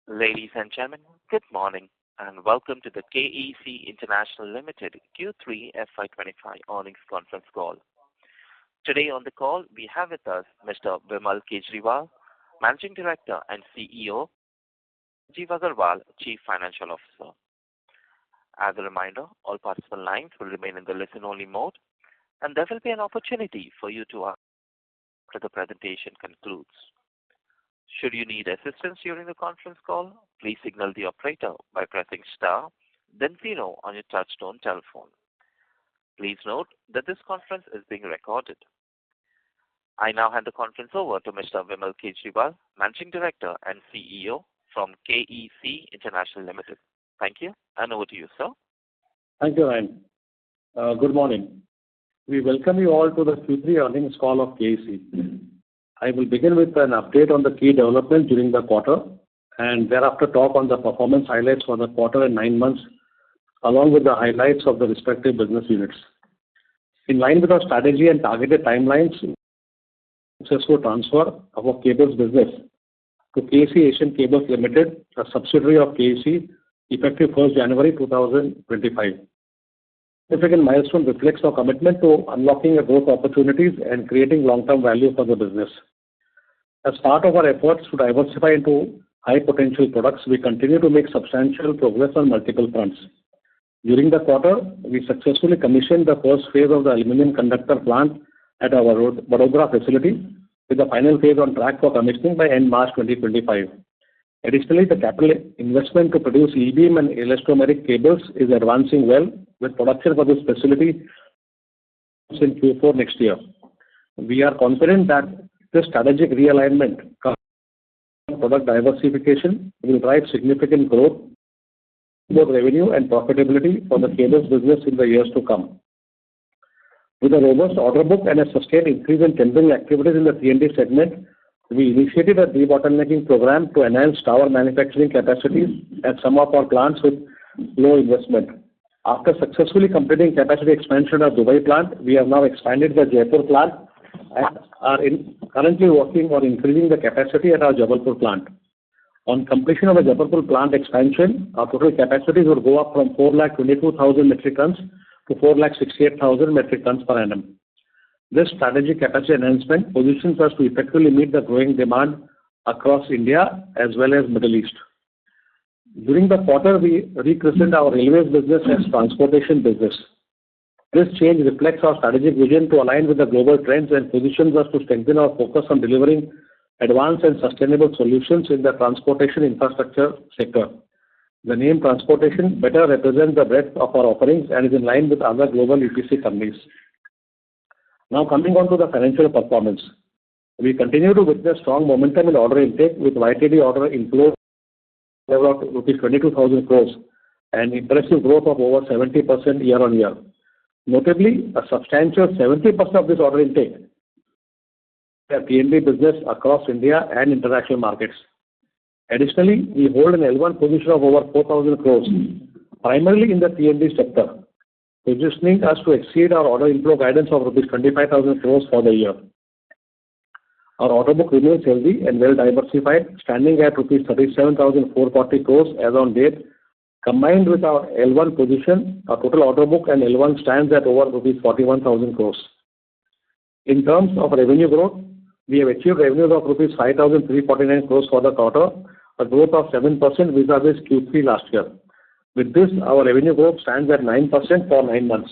Ladies and gentlemen, good morning and welcome to the KEC International Limited Q3 FY2025 earnings conference call. Today on the call, we have with us Mr. Vimal Kejriwal, Managing Director and CEO, Rajiv Agarwal, Chief Financial Officer. As a reminder, all participant lines will remain in the listen-only mode, and there will be an opportunity for you to ask after the presentation concludes. Should you need assistance during the conference call, please signal the operator by pressing star, then 0 on your touch-tone telephone. Please note that this conference is being recorded. I now hand the conference over to Mr. Vimal Kejriwal, Managing Director and CEO from KEC International Limited. Thank you, and over to you, sir. Thank you, Ryan. Good morning. We welcome you all to the Q3 earnings call of KEC. I will begin with an update on the key developments during the quarter and thereafter talk on the performance highlights for the quarter and 9 months, along with the highlights of the respective business units. In line with our strategy and targeted timelines, successful transfer of our cables business to KEC Asian Cables Limited, a subsidiary of KEC, effective 1st January 2025. Significant milestone reflects our commitment to unlocking growth opportunities and creating long-term value for the business. As part of our efforts to diversify into high-potential products, we continue to make substantial progress on multiple fronts. During the quarter, we successfully commissioned the first phase of the aluminum conductor plant at our Vadodara facility, with the final phase on track for commissioning by end March 2025. Additionally, the capital investment to produce E-beam and elastomeric cables is advancing well, with production for this facility in Q4 next year. We are confident that this strategic realignment, product diversification, will drive significant growth, both revenue and profitability for the cables business in the years to come. With a robust order book and a sustained increase in tendering activities in the T&D segment, we initiated a debottlenecking program to enhance tower manufacturing capacities at some of our plants with low investment. After successfully completing capacity expansion of Dubai plant, we have now expanded the Jaipur plant and are currently working on increasing the capacity at our Jabalpur plant. On completion of the Jabalpur plant expansion, our total capacities will go up from 422,000 metric tons to 468,000 metric tons per annum. This strategic capacity enhancement positions us to effectively meet the growing demand across India as well as Middle East. During the quarter, we rechristened our railways business as transportation business. This change reflects our strategic vision to align with the global trends and positions us to strengthen our focus on delivering advanced and sustainable solutions in the transportation infrastructure sector. The name transportation better represents the breadth of our offerings and is in line with other global EPC companies. Now coming on to the financial performance. We continue to witness strong momentum in order intake with YTD order inflow of rupees 22,000 crores and impressive growth of over 70% year-on-year. Notably, a substantial 70% of this order intake is T&D business across India and international markets. Additionally, we hold an L1 position of over 4,000 crores, primarily in the T&D sector, positioning us to exceed our order inflow guidance of rupees 25,000 crores for the year. Our order book remains healthy and well diversified, standing at rupees 37,440 crores as on date. Combined with our L1 position, our total order book and L1 stands at over rupees 41,000 crores. In terms of revenue growth, we have achieved revenues of rupees 5,349 crores for the quarter, a growth of 7% vis-a-vis Q3 last year. With this, our revenue growth stands at 9% for 9 months.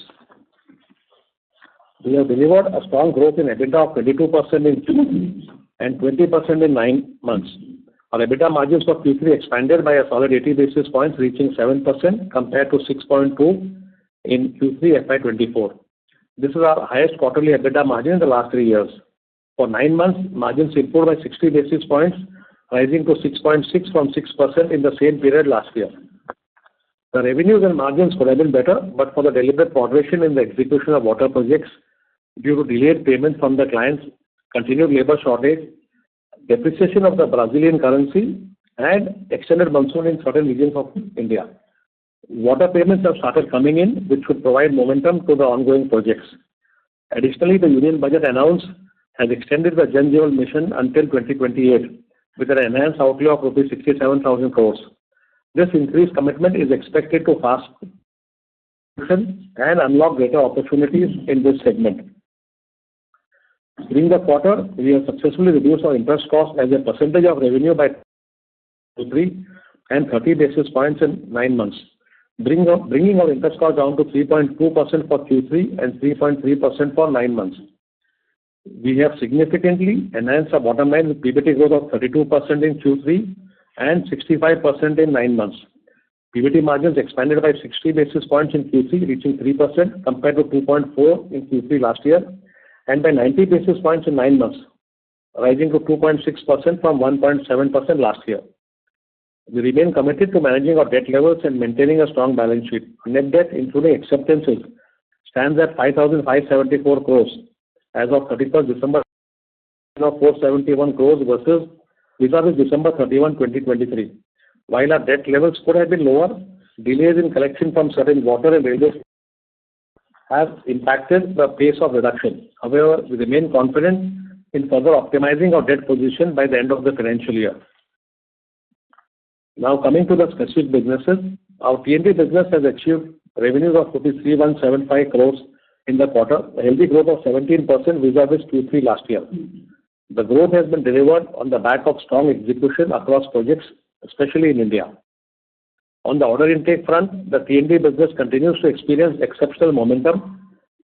We have delivered a strong growth in EBITDA of 22% in Q3 and 20% in 9 months. Our EBITDA margins for Q3 expanded by a solid 80 basis points, reaching 7% compared to 6.2% in Q3 FY24. This is our highest quarterly EBITDA margin in the last 3 years. For 9 months, margins improved by 60 basis points, rising to 6.6% from 6% in the same period last year. The revenues and margins could have been better, but for the deliberate moderation in the execution of water projects due to delayed payments from the clients, continued labor shortage, depreciation of the Brazilian currency, and extended monsoon in certain regions of India. Water payments have started coming in, which should provide momentum to the ongoing projects. Additionally, the Union Budget announced has extended the Jal Jeevan Mission until 2028, with an enhanced outlay of rupees 67,000 crores. This increased commitment is expected to fast and unlock greater opportunities in this segment. During the quarter, we have successfully reduced our interest cost as a percentage of revenue by 3 and 30 basis points in 9 months, bringing our interest cost down to 3.2% for Q3 and 3.3% for 9 months. We have significantly enhanced our bottom line with PBT growth of 32% in Q3 and 65% in 9 months. PBT margins expanded by 60 basis points in Q3, reaching 3% compared to 2.4% in Q3 last year, and by 90 basis points in 9 months, rising to 2.6% from 1.7% last year. We remain committed to managing our debt levels and maintaining a strong balance sheet. Net debt, including acceptances, stands at 5,574 crores as of 31st December of 471 crores versus December 31, 2023. While our debt levels could have been lower, delays in collection from certain water and railways have impacted the pace of reduction. However, we remain confident in further optimizing our debt position by the end of the financial year. Now coming to the specific businesses, our T&D business has achieved revenues of rupees 3,175 crores in the quarter, a healthy growth of 17% vis-a-vis Q3 last year. The growth has been delivered on the back of strong execution across projects, especially in India. On the order intake front, the T&D business continues to experience exceptional momentum,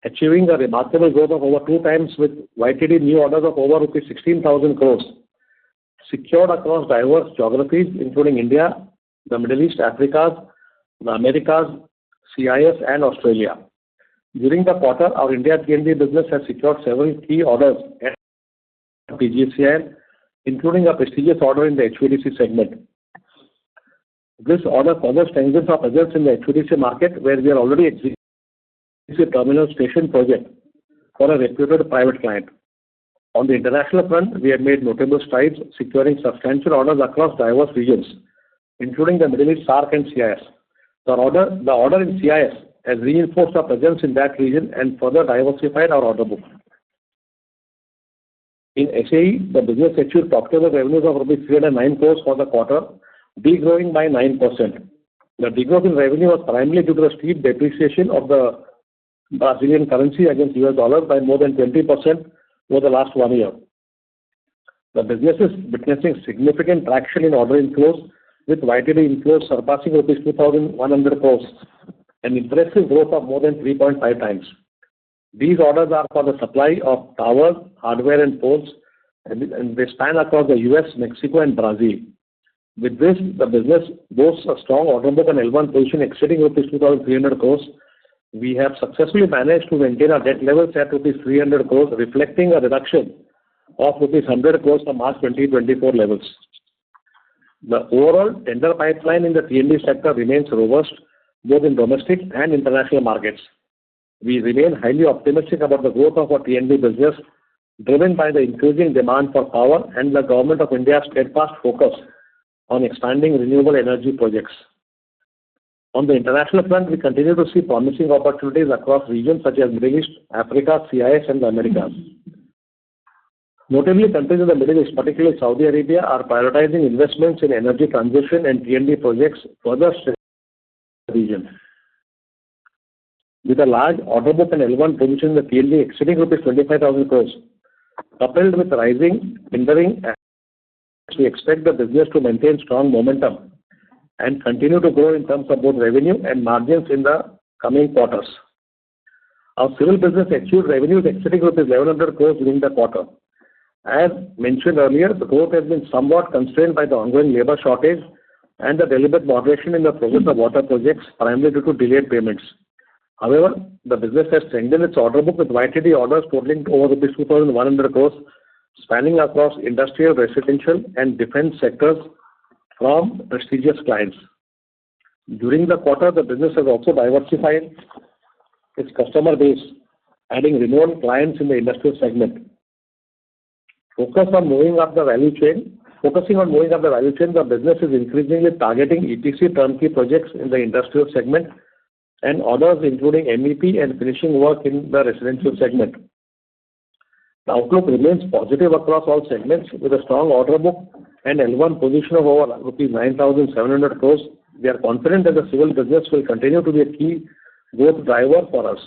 achieving a remarkable growth of over 2 times with YTD new orders of over rupees 16,000 crores, secured across diverse geographies including India, the Middle East, Africa, the Americas, CIS and Australia. During the quarter, our India T&D business has secured several key orders at PGCIL, including a prestigious order in the HVDC segment. This order further strengthens our presence in the HVDC market, where we are already executing terminal station project for a reputed private client. On the international front, we have made notable strides, securing substantial orders across diverse regions, including the Middle East, SAARC and CIS. The order in CIS has reinforced our presence in that region and further diversified our order book. In SAE, the business achieved profitable revenues of rupees 309 crores for the quarter, degrowing by 9%. The degrowth in revenue was primarily due to the steep depreciation of the Brazilian currency against US dollars by more than 20% over the last 1 year. The business is witnessing significant traction in order inflows, with YTD inflows surpassing rupees 2,100 crores, an impressive growth of more than 3.5 times. These orders are for the supply of towers, hardware and poles, and they span across the US, Mexico and Brazil. With this, the business boasts a strong order book and L1 position exceeding rupees 2,300 crores. We have successfully managed to maintain our debt levels at rupees 300 crores, reflecting a reduction of rupees 100 crores from March 2024 levels. The overall tender pipeline in the T&D sector remains robust, both in domestic and international markets. We remain highly optimistic about the growth of our T&D business, driven by the increasing demand for power and the Government of India's steadfast focus on expanding renewable energy projects. On the international front, we continue to see promising opportunities across regions such as Middle East, Africa, CIS and the Americas. Notably, countries in the Middle East, particularly Saudi Arabia, are prioritizing investments in energy transition and T&D projects, further strengthening the region. With a large order book and L1 position in the T&D exceeding rupees 25,000 crores, coupled with rising tendering, we expect the business to maintain strong momentum and continue to grow in terms of both revenue and margins in the coming quarters. Our civil business achieved revenues exceeding rupees 1,100 crores during the quarter. As mentioned earlier, the growth has been somewhat constrained by the ongoing labor shortage and the deliberate moderation in the progress of water projects, primarily due to delayed payments. However, the business has strengthened its order book with YTD orders totaling over rupees 2,100 crores, spanning across industrial, residential and defense sectors from prestigious clients. During the quarter, the business has also diversified its customer base, adding renowned clients in the industrial segment. Focusing on moving up the value chain, the business is increasingly targeting EPC turnkey projects in the industrial segment and orders including MEP and finishing work in the residential segment. The outlook remains positive across all segments with a strong order book and L1 position of over rupees 9,700 crores. We are confident that the civil business will continue to be a key growth driver for us.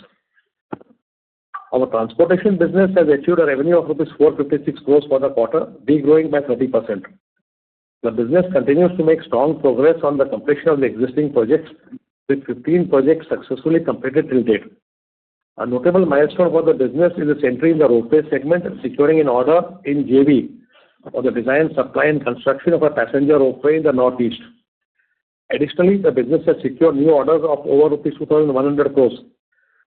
Our transportation business has achieved a revenue of rupees 456 crores for the quarter, degrowing by 30%. The business continues to make strong progress on the completion of the existing projects, with 15 projects successfully completed till date. A notable milestone for the business is its entry in the roadway segment, securing an order in JV for the design, supply and construction of a passenger roadway in the northeast. Additionally, the business has secured new orders of over rupees 2,100 crores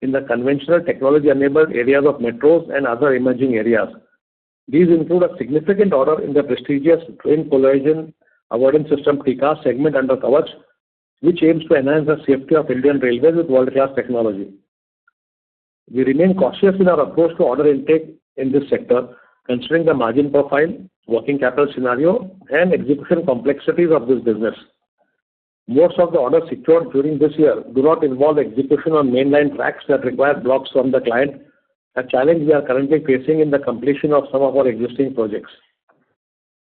in the conventional technology-enabled areas of metros and other emerging areas. These include a significant order in the prestigious train collision avoidance system TCAS segment under Kavach, which aims to enhance the safety of Indian Railways with world-class technology. We remain cautious in our approach to order intake in this sector, considering the margin profile, working capital scenario, and execution complexities of this business. Most of the orders secured during this year do not involve execution on mainline tracks that require blocks from the client, a challenge we are currently facing in the completion of some of our existing projects.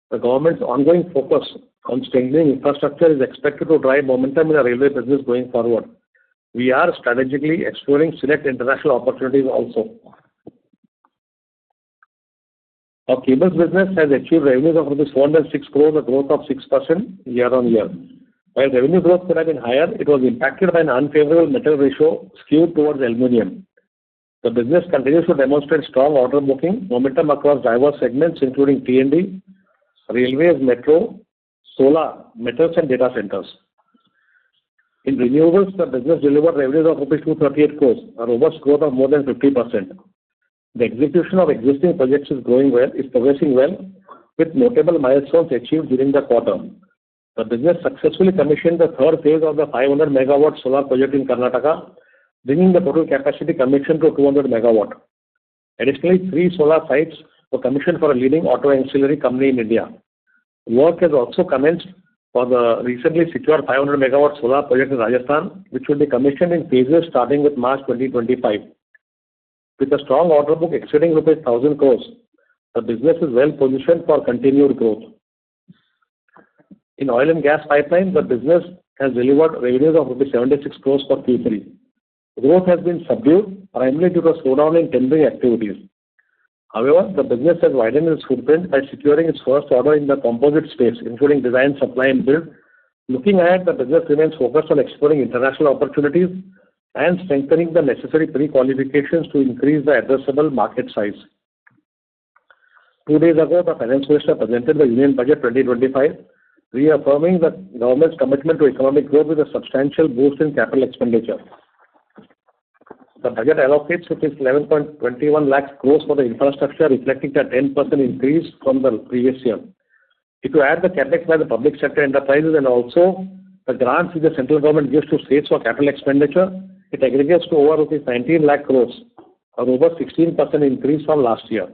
The government's ongoing focus on strengthening infrastructure is expected to drive momentum in the railway business going forward. We are strategically exploring select international opportunities also. Our cables business has achieved revenues of rupees 406 crores, a growth of 6% year-on-year. While revenue growth could have been higher, it was impacted by an unfavorable metal ratio skewed towards aluminium. The business continues to demonstrate strong order booking momentum across diverse segments, including T&D, railways, metro, solar, metals, and data centers. In renewables, the business delivered revenues of rupees 238 crores, a robust growth of more than 50%. The execution of existing projects is progressing well, with notable milestones achieved during the quarter. The business successfully commissioned the third phase of the 500 megawatt solar project in Karnataka, bringing the total capacity commissioned to 200 megawatt. Additionally, 3 solar sites were commissioned for a leading auto ancillary company in India. Work has also commenced for the recently secured 500 megawatt solar project in Rajasthan, which will be commissioned in phases starting with March 2025. With a strong order book exceeding rupees 1,000 crores, the business is well positioned for continued growth. In oil and gas pipeline, the business has delivered revenues of rupees 76 crores for Q3. Growth has been subdued, primarily due to a slowdown in tendering activities. However, the business has widened its footprint by securing its first order in the composite space, including design, supply, and build. Looking ahead, the business remains focused on exploring international opportunities and strengthening the necessary pre-qualifications to increase the addressable market size. 2 days ago, the Finance Minister presented the Union Budget 2025, reaffirming the government's commitment to economic growth with a substantial boost in capital expenditure. The budget allocates rupees 11.21 lakh crores for the infrastructure, reflecting a 10% increase from the previous year. If you add the capex by the public sector enterprises and also the grants which the central government gives to states for capital expenditure, it aggregates to over rupees 19 lakh crores, a robust 16% increase from last year.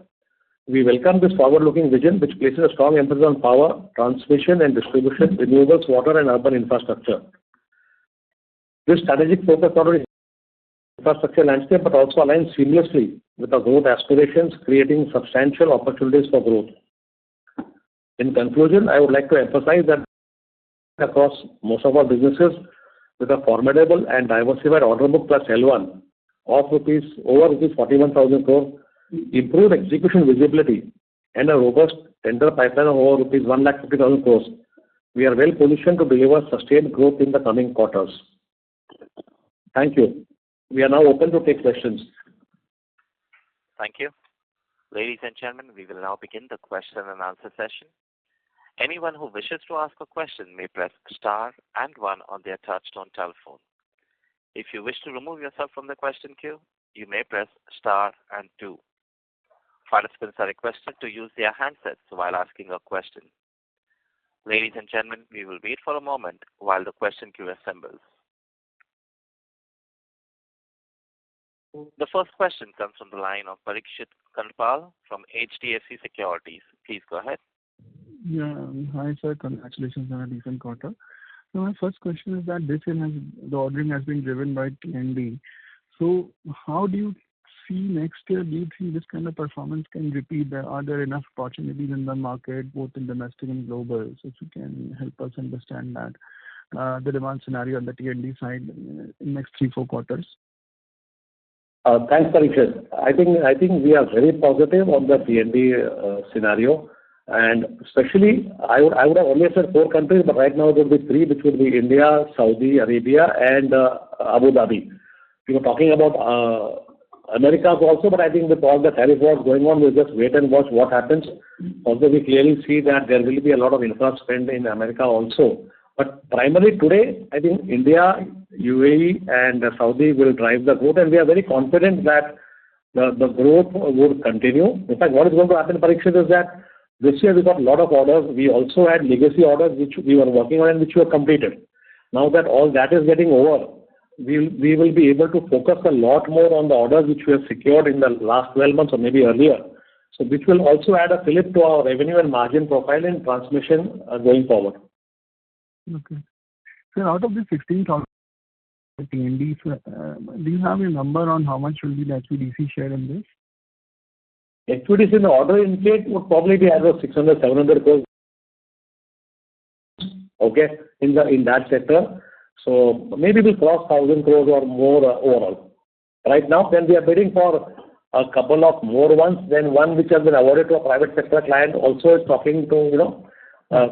We welcome this forward-looking vision, which places a strong emphasis on power, transmission and distribution, renewables, water and urban infrastructure. This strategic focus not only infrastructure landscape but also aligns seamlessly with our growth aspirations, creating substantial opportunities for growth. In conclusion, I would like to emphasize that across most of our businesses, with a formidable and diversified order book plus L1 of over rupees 41,000 crore, improved execution visibility, and a robust tender pipeline of over rupees 1,50,000 crores, we are well positioned to deliver sustained growth in the coming quarters. Thank you. We are now open to take questions. Thank you. Ladies and gentlemen, we will now begin the question and answer session. Anyone who wishes to ask a question may press star and 1 on their touch-tone telephone. If you wish to remove yourself from the question queue, you may press star and 2. Participants are requested to use their handsets while asking a question. Ladies and gentlemen, we will wait for a moment while the question queue assembles. The first question comes from the line of Parikshit Kandpal from HDFC Securities. Please go ahead. Yeah, hi sir, congratulations on a decent quarter. So my first question is that this year the ordering has been driven by T&D. So how do you see next year, do you think this kind of performance can repeat? Are there enough opportunities in the market, both in domestic and global? So if you can help us understand that, the demand scenario on the T&D side in next 3-4 quarters. Thanks, Parikshit. I think we are very positive on the T&D scenario, and especially I would have only said 4 countries, but right now it will be 3, which will be India, Saudi Arabia, and Abu Dhabi. We were talking about Americas also, but I think with all the tariff wars going on, we'll just wait and watch what happens. Also, we clearly see that there will be a lot of infra spend in America also. But primarily today, I think India, UAE, and Saudi will drive the growth, and we are very confident that the growth would continue. In fact, what is going to happen, Parikshit, is that this year we got a lot of orders. We also had legacy orders which we were working on and which were completed. Now that all that is getting over, we will be able to focus a lot more on the orders which we have secured in the last 12 months or maybe earlier. So which will also add a fillip to our revenue and margin profile in transmission going forward. Okay. So out of the 16,000 T&D, do you have a number on how much will be the HVDC share in this? HVDC in the order intake would probably be either 600-700 crores. Okay, in that sector. So maybe we'll cross 1,000 crores or more overall. Right now, then we are bidding for a couple of more ones. Then one which has been awarded to a private sector client also is talking to,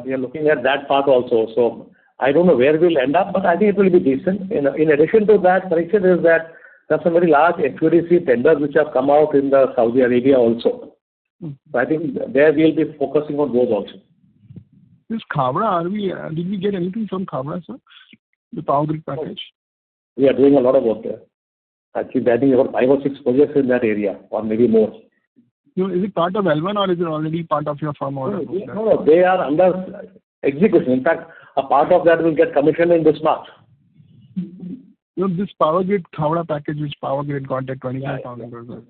we are looking at that part also. So I don't know where we'll end up, but I think it will be decent. In addition to that, Parikshit, is that there's some very large HVDC tenders which have come out in the Saudi Arabia also. So I think there we'll be focusing on those also. This Khavda, did we get anything from Khavda, sir? The power grid package? We are doing a lot of work there. Actually, I think about 5 or 6 projects in that area, or maybe more. Is it part of L1 or is it already part of your firm order? No, they are under execution. In fact, a part of that will get commissioned in this March. This power grid Khavda package, which power grid got at 25,000 crores.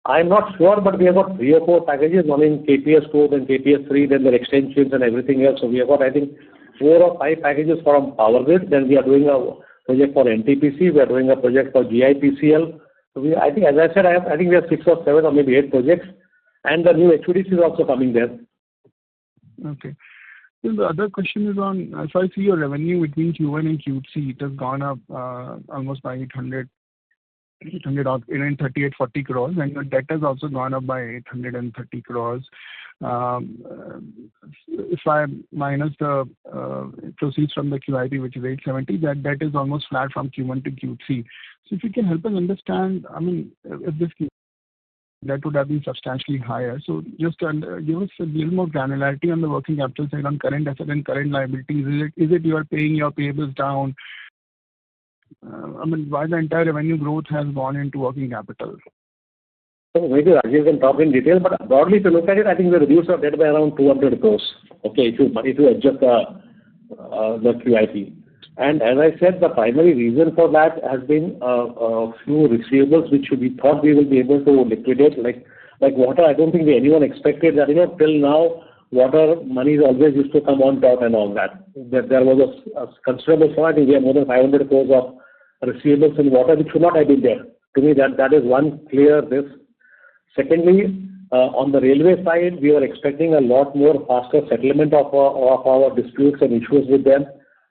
I'm not sure, but we have got 3 or 4 packages, one in KPS 2, then KPS 3, then their extensions and everything else. So we have got, I think, 4 or 5 packages from power grid. Then we are doing a project for NTPC. We are doing a project for GIPCL. So I think, as I said, I think we have 6 or 7 or maybe 8 projects, and the new HVDC is also coming there. Okay. So the other question is on, so I see your revenue between Q1 and Q3, it has gone up almost by 838-40 crores, and your debt has also gone up by 830 crores. If I minus the proceeds from the QIP, which is 870, that debt is almost flat from Q1 to Q3. So if you can help us understand, I mean, if this that would have been substantially higher. So just give us a little more granularity on the working capital side, on current asset and current liabilities. Is it you are paying your payables down? I mean, why the entire revenue growth has gone into working capital? So maybe Rajesh can talk in detail, but broadly, if you look at it, I think we reduced our debt by around 200 crores. Okay, if you adjust the QIP. And as I said, the primary reason for that has been a few receivables which we thought we will be able to liquidate, like water. I don't think anyone expected that, till now, water money always used to come on top and all that. There was a considerable sum. I think we have more than 500 crores of receivables in water, which should not have been there. To me, that is one clear this. Secondly, on the railway side, we were expecting a lot more faster settlement of our disputes and issues with them,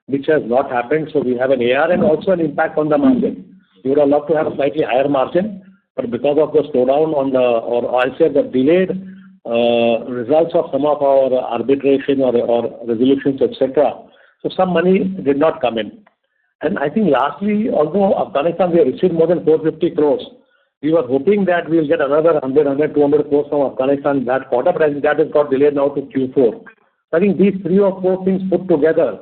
which has not happened. So we have an AR and also an impact on the margin. We would have loved to have a slightly higher margin, but because of the slowdown or I'll say the delayed results of some of our arbitration or resolutions, etc. So some money did not come in. And I think lastly, although Afghanistan, we have received more than 450 crores, we were hoping that we will get another 100, 200 crores from Afghanistan that quarter, but I think that has got delayed now to Q4. So I think these 3 or 4 things put together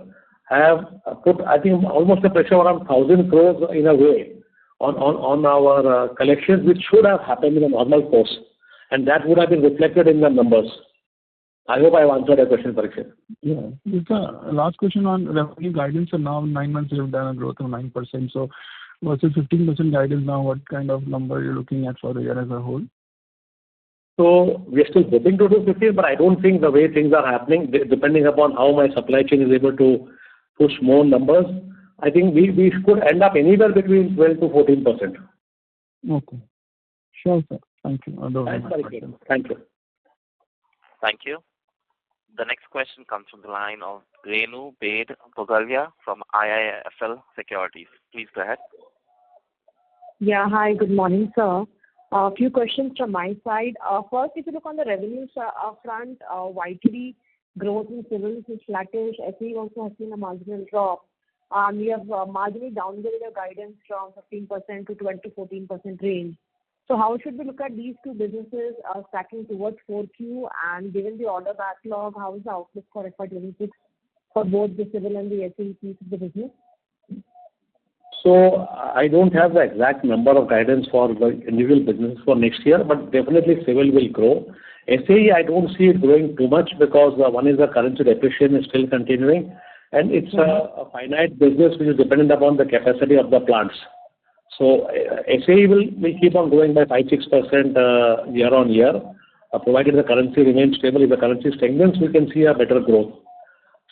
have put, I think, almost a pressure around 1,000 crores in a way on our collections, which should have happened in a normal course. And that would have been reflected in the numbers. I hope I have answered your question, Parikshit. Yeah. Just a last question on revenue guidance. So now 9 months you have done a growth of 9%. So versus 15% guidance now, what kind of number you're looking at for the year as a whole? So we are still hoping to do 15, but I don't think the way things are happening, depending upon how my supply chain is able to push more numbers, I think we could end up anywhere between 12 to 14%. Okay. Sure, sir. Thank you. Those are Thanks, my very questions. good. Thank you. Thank you. The next question comes from the line of Renu Baid Bogalia from IIFL Securities. Please go ahead. Yeah. Hi, good morning, sir. A few questions from my side. First, if you look on the revenue front, YTD growth in civils is flattish. SE also has seen a marginal drop. We have marginally downgraded your guidance from 15% to 12%-14% range. So how should we look at these two businesses stacking towards 4Q? And given the order backlog, how is the outlook for FY26 for both the civil and the SE piece of the business? So I don't have the exact number of guidance for the individual business for next year, but definitely civil will grow. SAE, I don't see it growing too much because one is the currency depreciation is still continuing, and it's a finite business which is dependent upon the capacity of the plants. So SAE will keep on growing by 5-6% year on year, provided the currency remains stable. If the currency strengthens, we can see a better growth.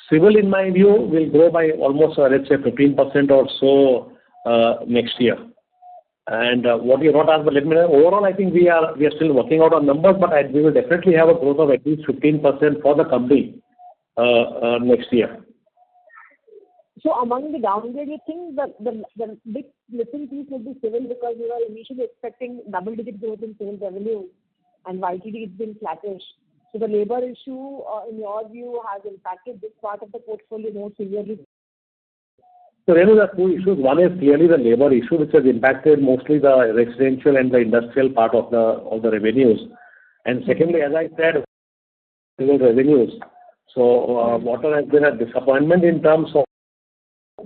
Civil, in my view, will grow by almost, let's say, 15% or so next year. And what you not asked, but let me know. Overall, I think we are still working out on numbers, but we will definitely have a growth of at least 15% for the company next year. So among the downgrade, you think the big missing piece would be civil because you were initially expecting double-digit growth in civil revenue, and YTD it's been flattish. So the labor issue, in your view, has impacted this part of the portfolio more severely. So there are two issues. One is clearly the labor issue, which has impacted mostly the residential and the industrial part of the revenues. And secondly, as I said, civil revenues. So water has been a disappointment in terms of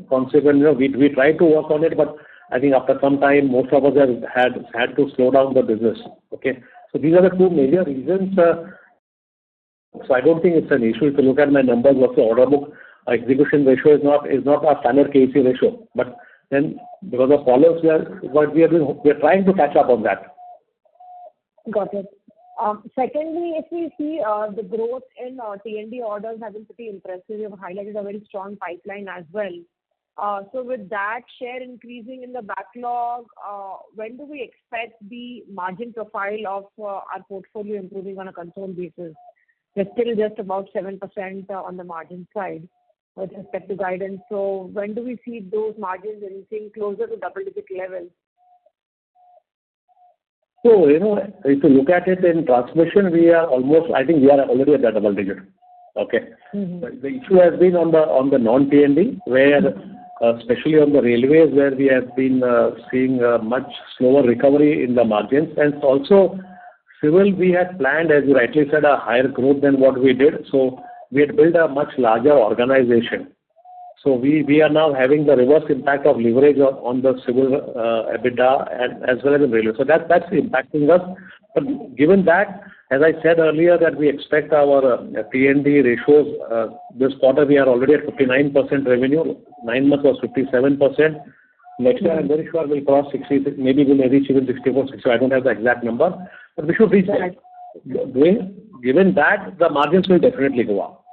consequently, we tried to work on it, but I think after some time, most of us have had to slow down the business. Okay, so these are the two major reasons. So I don't think it's an issue. If you look at my numbers of the order book, execution ratio is not a standard KEC ratio. But then because of follow-ups, we are trying to catch up on that. Got it. Secondly, if we see the growth in T&D orders has been pretty impressive. You have highlighted a very strong pipeline as well. So with that share increasing in the backlog, when do we expect the margin profile of our portfolio improving on a consolidated basis? We're still just about 7% on the margin side with respect to guidance. So when do we see those margins reaching closer to double-digit levels? So, if you look at it in transmission, I think we are already at that double digit. Okay. Mm-hmm. The issue has been on the non-T&D, where especially on the railways, where we have been seeing a much slower recovery in the margins. And also, civil, we had planned, as you rightly said, a higher growth than what we did. So we had built a much larger organization. So we are now having the reverse impact of leverage on the civil EBITDA and as well as the railway. So that's impacting us. But given that, as I said earlier, that we expect our T&D ratios, this quarter we are already at 59% revenue. 9 months was 57%. Next year, I'm very sure we'll cross 60, maybe we may reach even 64, 60. I don't have the exact number, but we should reach that. Given that, the margins will definitely go up.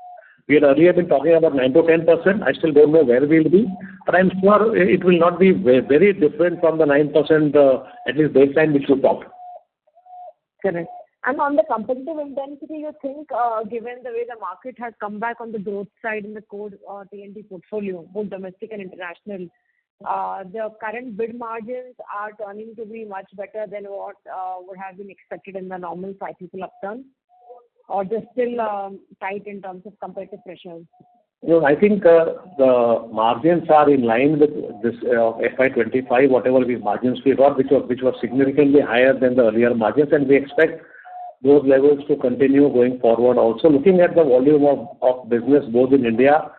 We had earlier been talking about 9 to 10%. I still don't know where we'll be, but I'm sure it will not be very different from the 9%, at least baseline which you talked. Correct. And on the competitive intensity, you think, given the way the market has come back on the growth side in the core T&D portfolio, both domestic and international, the current bid margins are turning to be much better than what would have been expected in the normal cyclical upturn? Or they're still tight in terms of competitive pressures? I think the margins are in line with this FY25, whatever these margins we got, which were significantly higher than the earlier margins, and we expect those levels to continue going forward. Also, looking at the volume of business both in India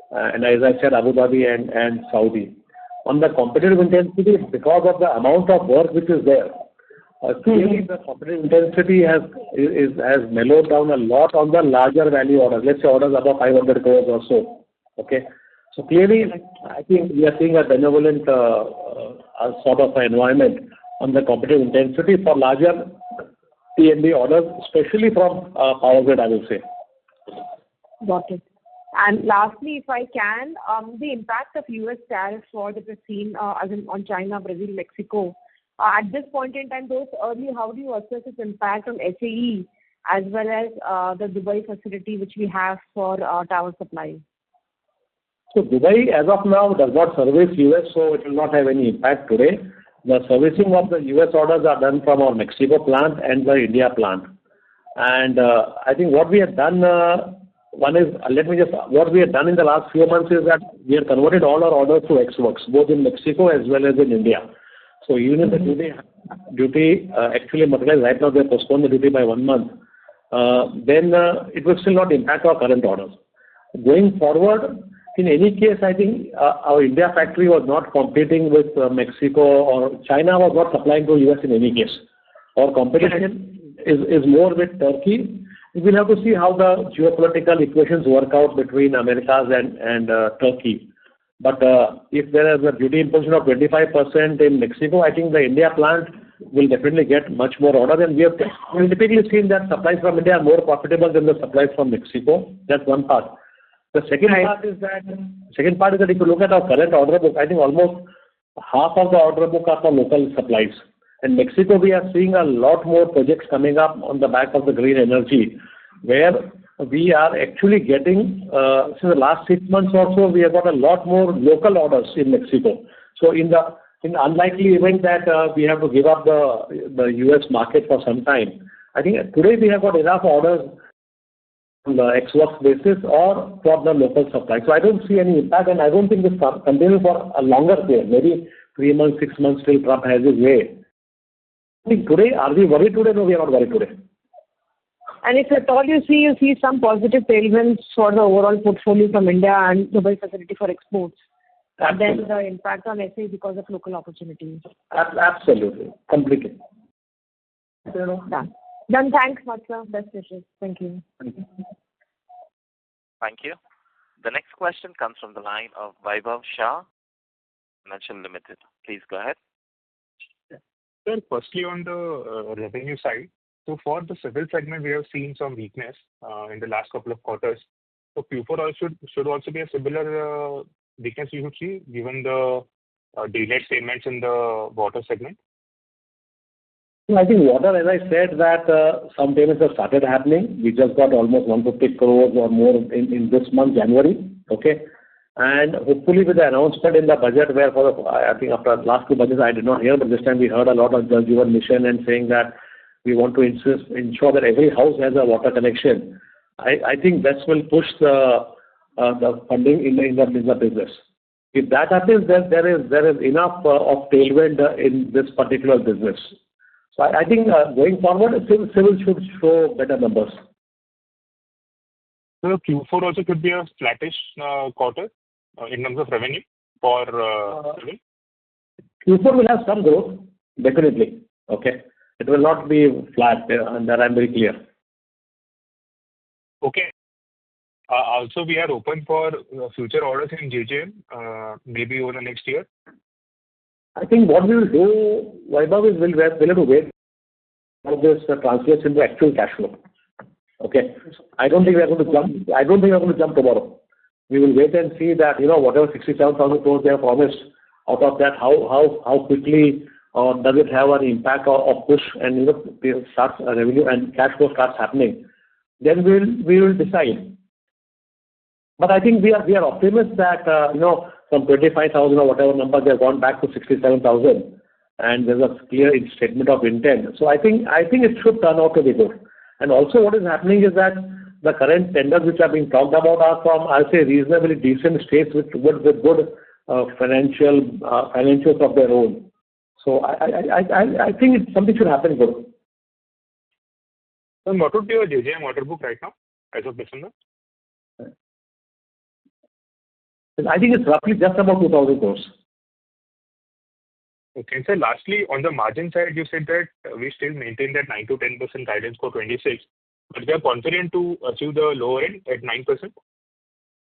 and, as I said, Abu Dhabi and Saudi. On the competitive intensity, because of the amount of work which is there, clearly the competitive intensity has mellowed down a lot on the larger value orders. Let's say orders above 500 crores or so. Okay, so clearly, I think we are seeing a benevolent sort of environment on the competitive intensity for larger T&D orders, especially from power grid, I will say. Got it. And lastly, if I can, the impact of US tariffs war that we've seen as in on China, Brazil, Mexico, At this point in time, those early, how do you assess its impact on SAE as well as the Dubai facility which we have for tower supply? So Dubai, as of now, does not service US, so it will not have any impact today. The servicing of the US orders are done from our Mexico plant and the India plant. And I think what we have done, what we have done in the last few months is that we have converted all our orders to ex-works, both in Mexico as well as in India. So even if the duty actually materialized, right now they postponed the duty by 1 month, then it will still not impact our current orders. Going forward, in any case, I think our India factory was not competing with Mexico, or China was not supplying to US in any case. Our competition is more with Turkey. We will have to see how the geopolitical equations work out between Americas and Turkey. But if there is a duty imposition of 25% in Mexico, I think the India plant will definitely get much more orders. And we have typically seen that supplies from India are more profitable than the supplies from Mexico. That's one part. The second part is that if you look at our current order book, I think almost half of the order book are for local supplies. In Mexico, we are seeing a lot more projects coming up on the back of the green energy, where we are actually getting, since the last 6 months or so, we have got a lot more local orders in Mexico. So in the unlikely event that we have to give up the US market for some time, I think today we have got enough orders on the ex-works basis or for the local supply. So I don't see any impact, and I don't think this continues for a longer period, maybe 3 months, 6 months till Trump has his way. I think today, are we worried today? No, we are not worried today. And if at all you see some positive tailwinds for the overall portfolio from India and Dubai facility for exports, and then the impact on SA because of local opportunities. Absolutely. Completely. Done. Then thanks much, sir. Best wishes. Thank you. Thank you. The next question comes from the line of Vaibhav Shah, Financial Limited. Please go ahead. Sir, firstly on the revenue side, so for the civil segment, we have seen some weakness in the last couple of quarters. So Q4 should also be a similar weakness you should see, given the delayed payments in the water segment? I think water, as I said, that some payments have started happening. We just got almost 150 crores or more in this month, January. Okay. And hopefully with the announcement in the budget, where I think after the last 2 budgets I did not hear, but this time we heard a lot of Jal Jeevan Mission and saying that we want to ensure that every house has a water connection. I think that will push the funding in the business. If that happens, then there is enough of tailwind in this particular business. So I think going forward, civil should show better numbers. So Q4 also could be a flattish quarter in terms of revenue for civil? Q4 will have some growth, definitely. Okay. It will not be flat, and that I'm very clear. Okay. Also, we are open for future orders in JJM, maybe over the next year. I think what we will do, Vaibhav, is we'll have to wait for this translates into actual cash flow. Okay. I don't think we are going to jump tomorrow. We will wait and see that, whatever 67,000 crores they have promised, out of that, how quickly does it have an impact or push, and starts revenue and cash flow starts happening. Then we will decide. But I think we are optimists that from 25,000 or whatever number they have gone back to 67,000, and there's a clear statement of intent. So I think it should turn out to be good. And also what is happening is that the current tenders which are being talked about are from, I'll say, reasonably decent states with good financials of their own. So I think something should happen good. So what would be your JJM order book right now, as of December? I think it's roughly just about 2,000 crores. Okay. So lastly, on the margin side, you said that we still maintain that 9 to 10% guidance for 26, but we are confident to achieve the lower end at 9%?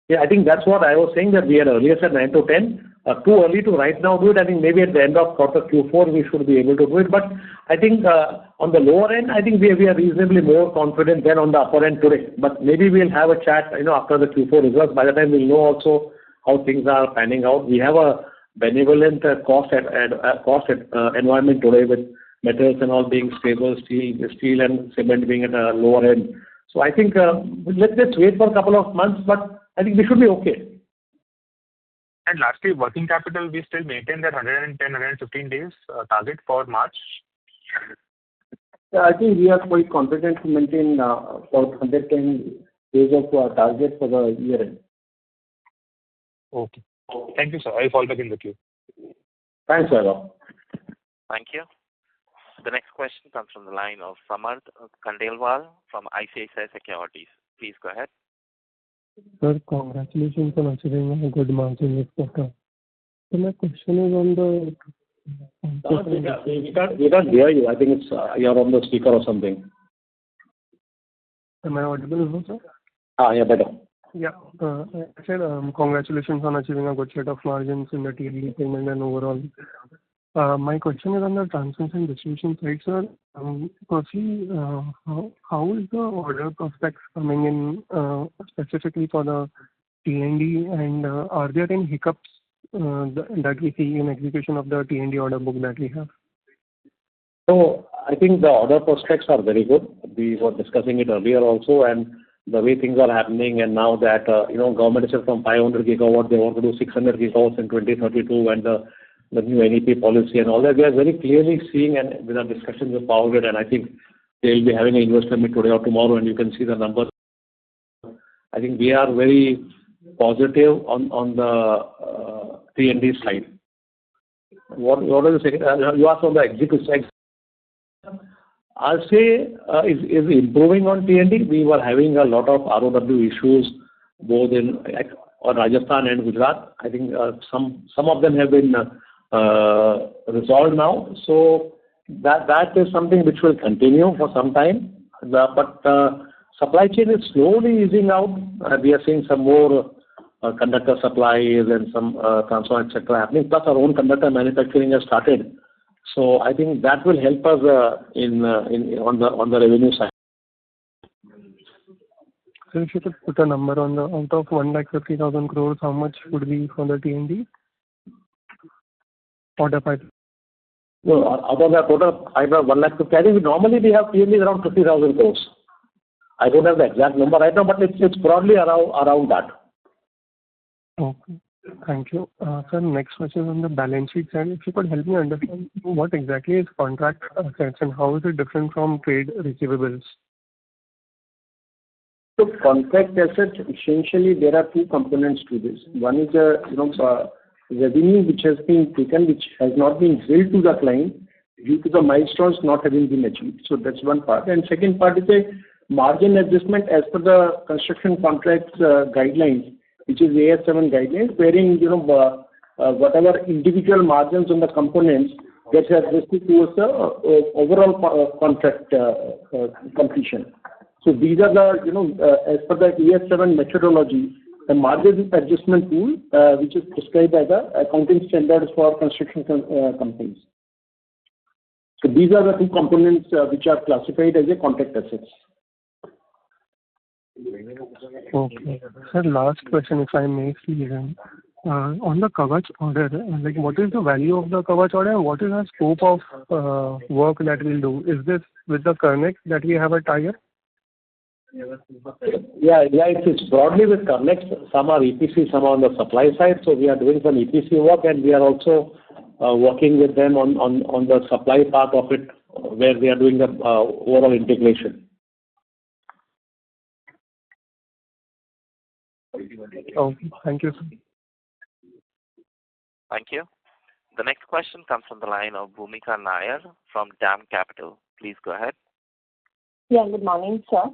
Yeah, I think that's what I was saying, that we had earlier said 9 to 10. Too early to right now do it. I think maybe at the end of quarter Q4 we should be able to do it. But I think on the lower end, I think we are reasonably more confident than on the upper end today. But maybe we'll have a chat, after the Q4 results. By the time we'll know also how things are panning out. We have a benevolent cost environment today with metals and all being stable, steel and cement being at a lower end. So I think let's wait for a couple of months, but I think we should be okay. And lastly, working capital, we still maintain that 110, 115 days target for March. I think we are quite confident to maintain for 110 days of target for the year end. Okay. Thank you, sir. I'll fall back in the queue. Thanks, Vaibhav. Thank you. The next question comes from the line of Samarth Khandelwal from ICICI Securities. Please go ahead. Sir, congratulations on achieving a good margin this quarter. So my question is on the... We can't hear you. I think it's you're on the speaker or something. Am I audible now, sir? Yeah, better. Yeah. I said congratulations on achieving a good set of margins in the T&D segment and overall. My question is on the transmission distribution side, sir. Firstly, how is the order prospects coming in specifically for the T&D, and are there any hiccups that we see in execution of the T&D order book that we have? So I think the order prospects are very good. We were discussing it earlier also, and the way things are happening, and now that government is from 500 gigawatt, they want to do 600 gigawatts in 2032, and the new NEP policy and all that, we are very clearly seeing, and with our discussions with Power Grid, and I think they will be having an investor meet today or tomorrow, and you can see the numbers. I think we are very positive on the T&D side. What is the second? You asked on the execution. I'll say is improving on T&D. We were having a lot of ROW issues both in Rajasthan and Gujarat. I think some of them have been resolved now. So that is something which will continue for some time. But supply chain is slowly easing out. We are seeing some more conductor supplies and some transformer, etc. happening. Plus, our own conductor manufacturing has started. So I think that will help us on the revenue side. So if you could put a number on the out of 150,000 crores, how much would be for the T&D? Order pipe. No, out of the total 150,000, normally we have T&D around 50,000 crores. I don't have the exact number right now, but it's probably around that. Okay. Thank you. Sir, next question on the balance sheet side. If you could help me understand what exactly is contract assets and how is it different from trade receivables? So contract assets, essentially there are two components to this. One is revenue which has been taken, which has not been billed to the client due to the milestones not having been achieved. So that's one part. And second part is a margin adjustment as per the construction contracts guidelines, which is AS7 guidelines, wherein whatever individual margins on the components gets adjusted towards the overall contract completion. So these are the as per the AS7 methodology, the margin adjustment tool which is prescribed by the accounting standards for construction companies. So these are the two components which are classified as a contract assets. Okay. Sir, last question, if I may please. On the Kavach order, what is the value of the Kavach order and what is the scope of work that we'll do? Is this with the Kernex that we have a tie-up? Yeah, it's broadly with Kernex. Some are EPC, some are on the supply side. So we are doing some EPC work, and we are also working with them on the supply part of it, where we are doing the overall integration. Okay. Thank you, sir. Thank you. The next question comes from the line of Bhumika Nair from DAM Capital. Please go ahead. Yeah, good morning, sir.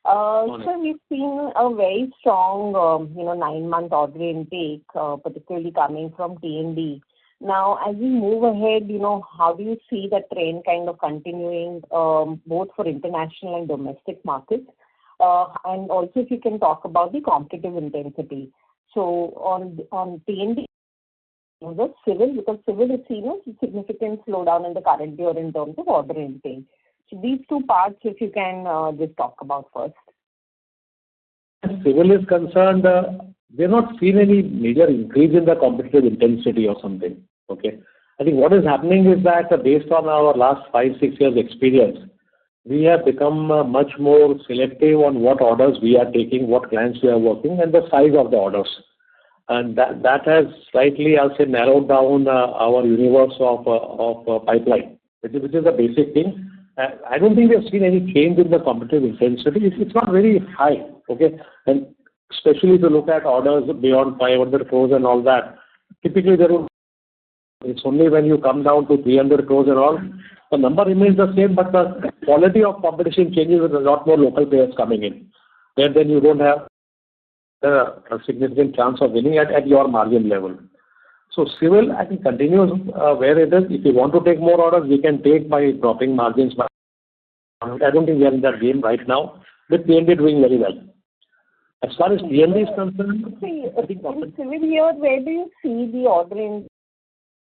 Morning. So we've seen a very strong, 9-month order intake, particularly coming from T&D. Now, as we move ahead, how do you see that trend kind of continuing, both for international and domestic markets? And also, if you can talk about the competitive intensity. So on T&D, the civil, because civil is seen as a significant slowdown in the current year in terms of order intake. So these two parts, if you can just talk about first. Civil is concerned, we have not seen any major increase in the competitive intensity or something. Okay. I think what is happening is that based on our last 5-6 years experience, we have become much more selective on what orders we are taking, what clients we are working, and the size of the orders. And that has slightly, I'll say, narrowed down our universe of pipeline, which is the basic thing. I don't think we have seen any change in the competitive intensity. It's not very high, okay? And especially if you look at orders beyond 500 crores and all that, typically it's only when you come down to 300 crores and all, the number remains the same, but the quality of competition changes with a lot more local players coming in. Then you don't have a significant chance of winning at your margin level. So civil, I think, continues where it is. If you want to take more orders, we can take by dropping margins. But I don't think we are in that game right now, with T&D doing very well. As far as T&D is concerned, I think in civil here, where do you see the ordering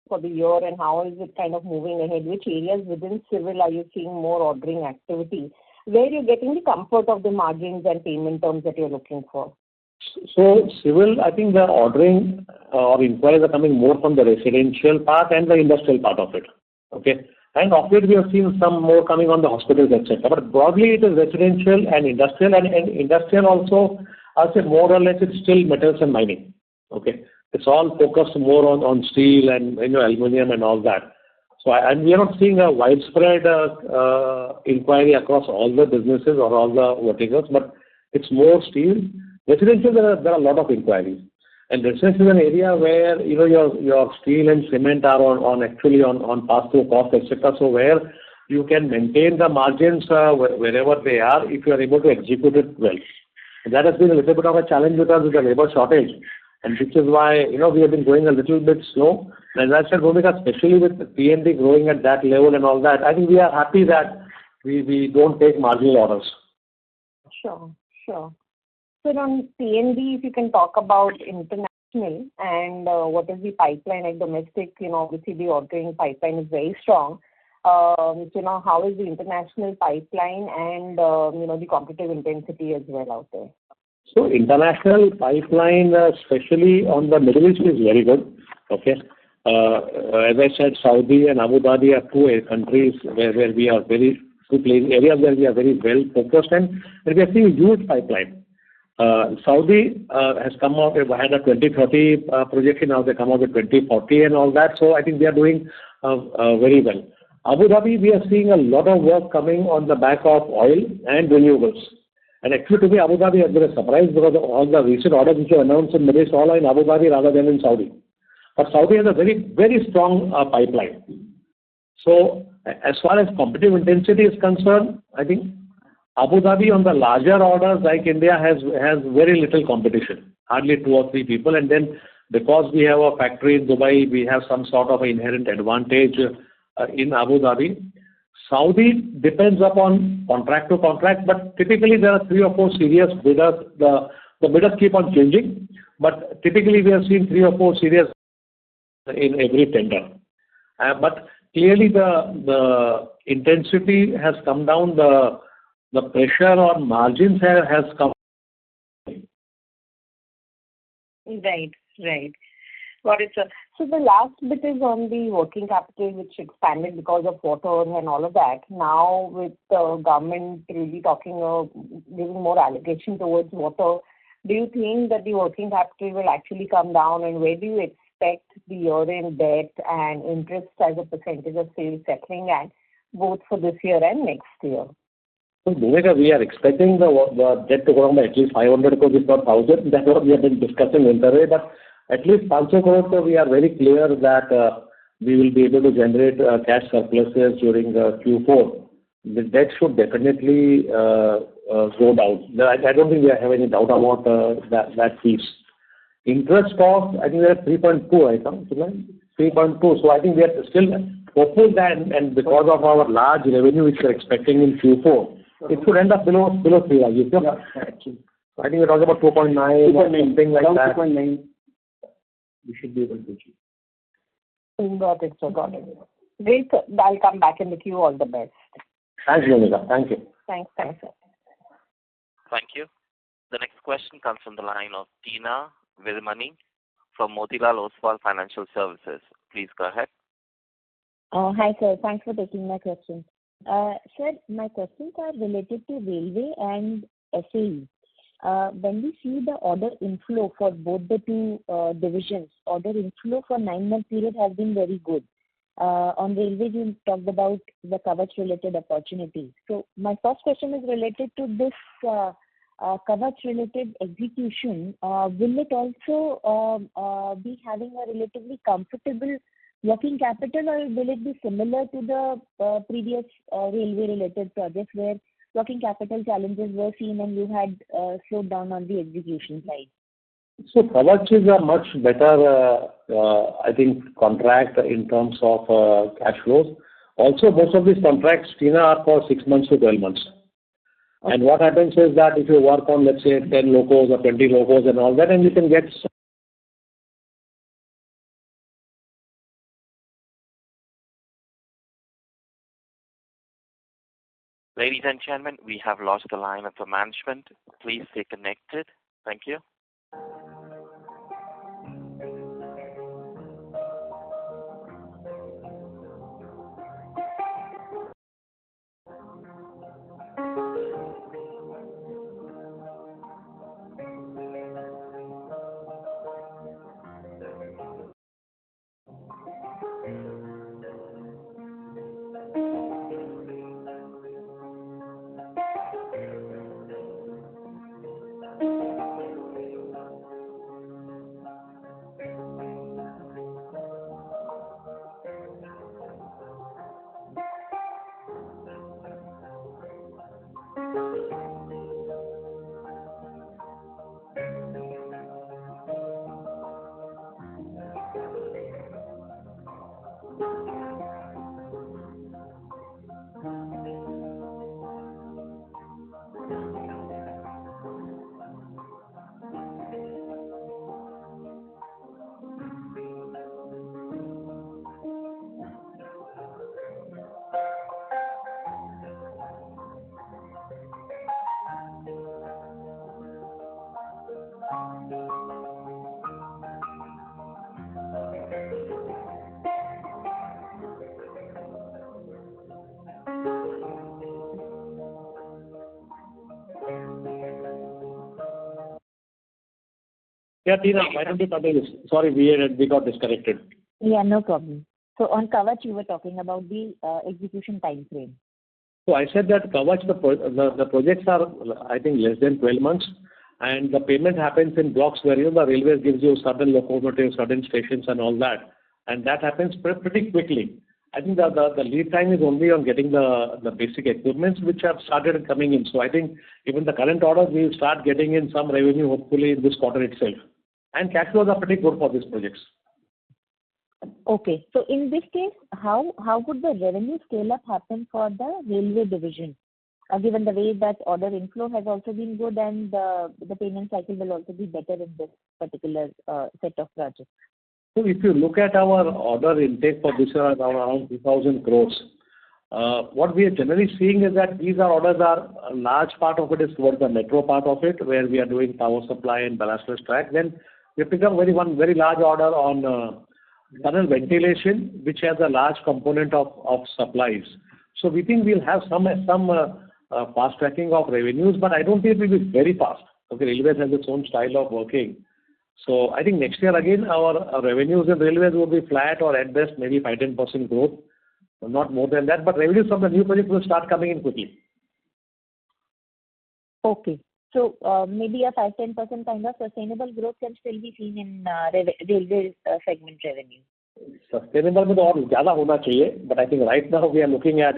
for the year, and how is it kind of moving ahead? Which areas within civil are you seeing more ordering activity? Where you're getting the comfort of the margins and payment terms that you're looking for? So civil, I think the ordering or inquiries are coming more from the residential part and the industrial part of it. Okay. And of it, we have seen some more coming on the hospitals, etc. But broadly, it is residential and industrial also, I'll say more or less it's still metals and mining. Okay. It's all focused more on steel and aluminum and all that. So and we are not seeing a widespread inquiry across all the businesses or all the verticals, but it's more steel. Residential, there are a lot of inquiries. And residential is an area where your steel and cement are on pass-through cost, etc. So where you can maintain the margins wherever they are if you are able to execute it well. And that has been a little bit of a challenge with us with the labor shortage. And which is why, we have been going a little bit slow. And as I said, Bhumika, especially with T&D growing at that level and all that, I think we are happy that we don't take marginal orders. Sure. So on T&D, if you can talk about international and what is the pipeline like domestic, obviously the ordering pipeline is very strong. How is the international pipeline and, the competitive intensity as well out there? So international pipeline, especially on the Middle East, is very good. Okay. As I said, Saudi and Abu Dhabi are two countries where we are areas where we are very well focused, and we are seeing huge pipeline. Saudi has come out, had a 2030 projection, now they come out with 2040 and all that. So I think they are doing very well. Abu Dhabi, we are seeing a lot of work coming on the back of oil and renewables. And actually, to me, Abu Dhabi has been a surprise because all the recent orders which were announced in Middle East all are in Abu Dhabi rather than in Saudi. But Saudi has a very, very strong pipeline. So as far as competitive intensity is concerned, I think Abu Dhabi on the larger orders like India has very little competition, hardly 2 or 3 people. And then because we have a factory in Dubai, we have some sort of an inherent advantage in Abu Dhabi. Saudi depends upon contract to contract, but typically there are 3 or 4 serious bidders. The bidders keep on changing, but typically we have seen 3 or 4 serious in every tender. But clearly the intensity has come down, the pressure on margins has come. Right. Got it, sir. So the last bit is on the working capital, which expanded because of water and all of that. Now with the government really talking of giving more allocation towards water, do you think that the working capital will actually come down, and where do you expect the year-end debt and interest as a percentage of sales settling at, both for this year and next year? So Bhumika, we are expecting the debt to go down by at least 500 crores, if not 1,000. That's what we have been discussing internally. But at least 500 crores, we are very clear that we will be able to generate cash surpluses during Q4. The debt should definitely go down. I don't think we have any doubt about that piece. Interest cost, I think we are at 3.2 right now. 3.2. So I think we are still hopeful that, and because of our large revenue which we are expecting in Q4, it should end up below 3. I think we're talking about 2.9 or something like that. 2.9. We should be able to achieve. Got it, sir. Got it. Great. I'll come back in the queue. All the best. Thanks, Bhumika. Thank you. Thanks, sir. Thank you. The next question comes from the line of Tina Virmani from Motilal Oswal Financial Services. Please go ahead. Hi, sir. Thanks for taking my question. Sir, my questions are related to railway and SAE. When we see the order inflow for both the two divisions, order inflow for 9-month period has been very good. On railways, you talked about the Kavach-related opportunities. So my first question is related to this Kavach-related execution. Will it also be having a relatively comfortable working capital, or will it be similar to the previous railway-related projects where working capital challenges were seen and you had slowed down on the execution side? So Kavach is a much better, I think, contract in terms of cash flows. Also, most of these contracts, Tina, are for 6 months to 12 months. Okay. And what happens is that if you work on, let's say, 10 locos or 20 locos and all that, and you can get Ladies and gentlemen, we have lost the line of the management. Please stay connected. Thank you. Yeah, Tina, why don't you continue? Sorry, we got disconnected. Yeah, no problem. So on Kavach, you were talking about the execution time frame. So I said that Kavach, the projects are, I think, less than 12 months, and the payment happens in blocks where, the railways gives you certain locomotives, certain stations and all that, and that happens pretty quickly. I think the lead time is only on getting the basic equipments which have started coming in. So I think even the current orders, we will start getting in some revenue hopefully in this quarter itself. And cash flows are pretty good for these projects. Okay. So in this case, how would the revenue scale-up happen for the railway division? Given the way that order inflow has also been good and the payment cycle will also be better in this particular set of projects. So if you look at our order intake for this year around 2,000 crores, what we are generally seeing is that these orders are a large part of it is towards the metro part of it, where we are doing power supply and ballastless track. Then we pick up one very large order on tunnel ventilation, which has a large component of supplies. So we think we'll have some fast tracking of revenues, but I don't think it will be very fast. Okay, Railways has its own style of working. So I think next year again our revenues in Railways will be flat or at best maybe 5-10% growth, not more than that. But revenues from the new project will start coming in quickly. Okay. So maybe a 5-10% kind of sustainable growth can still be seen in railway segment revenue. Sustainable में तो और ज़्यादा होना चाहिए, but I think right now we are looking at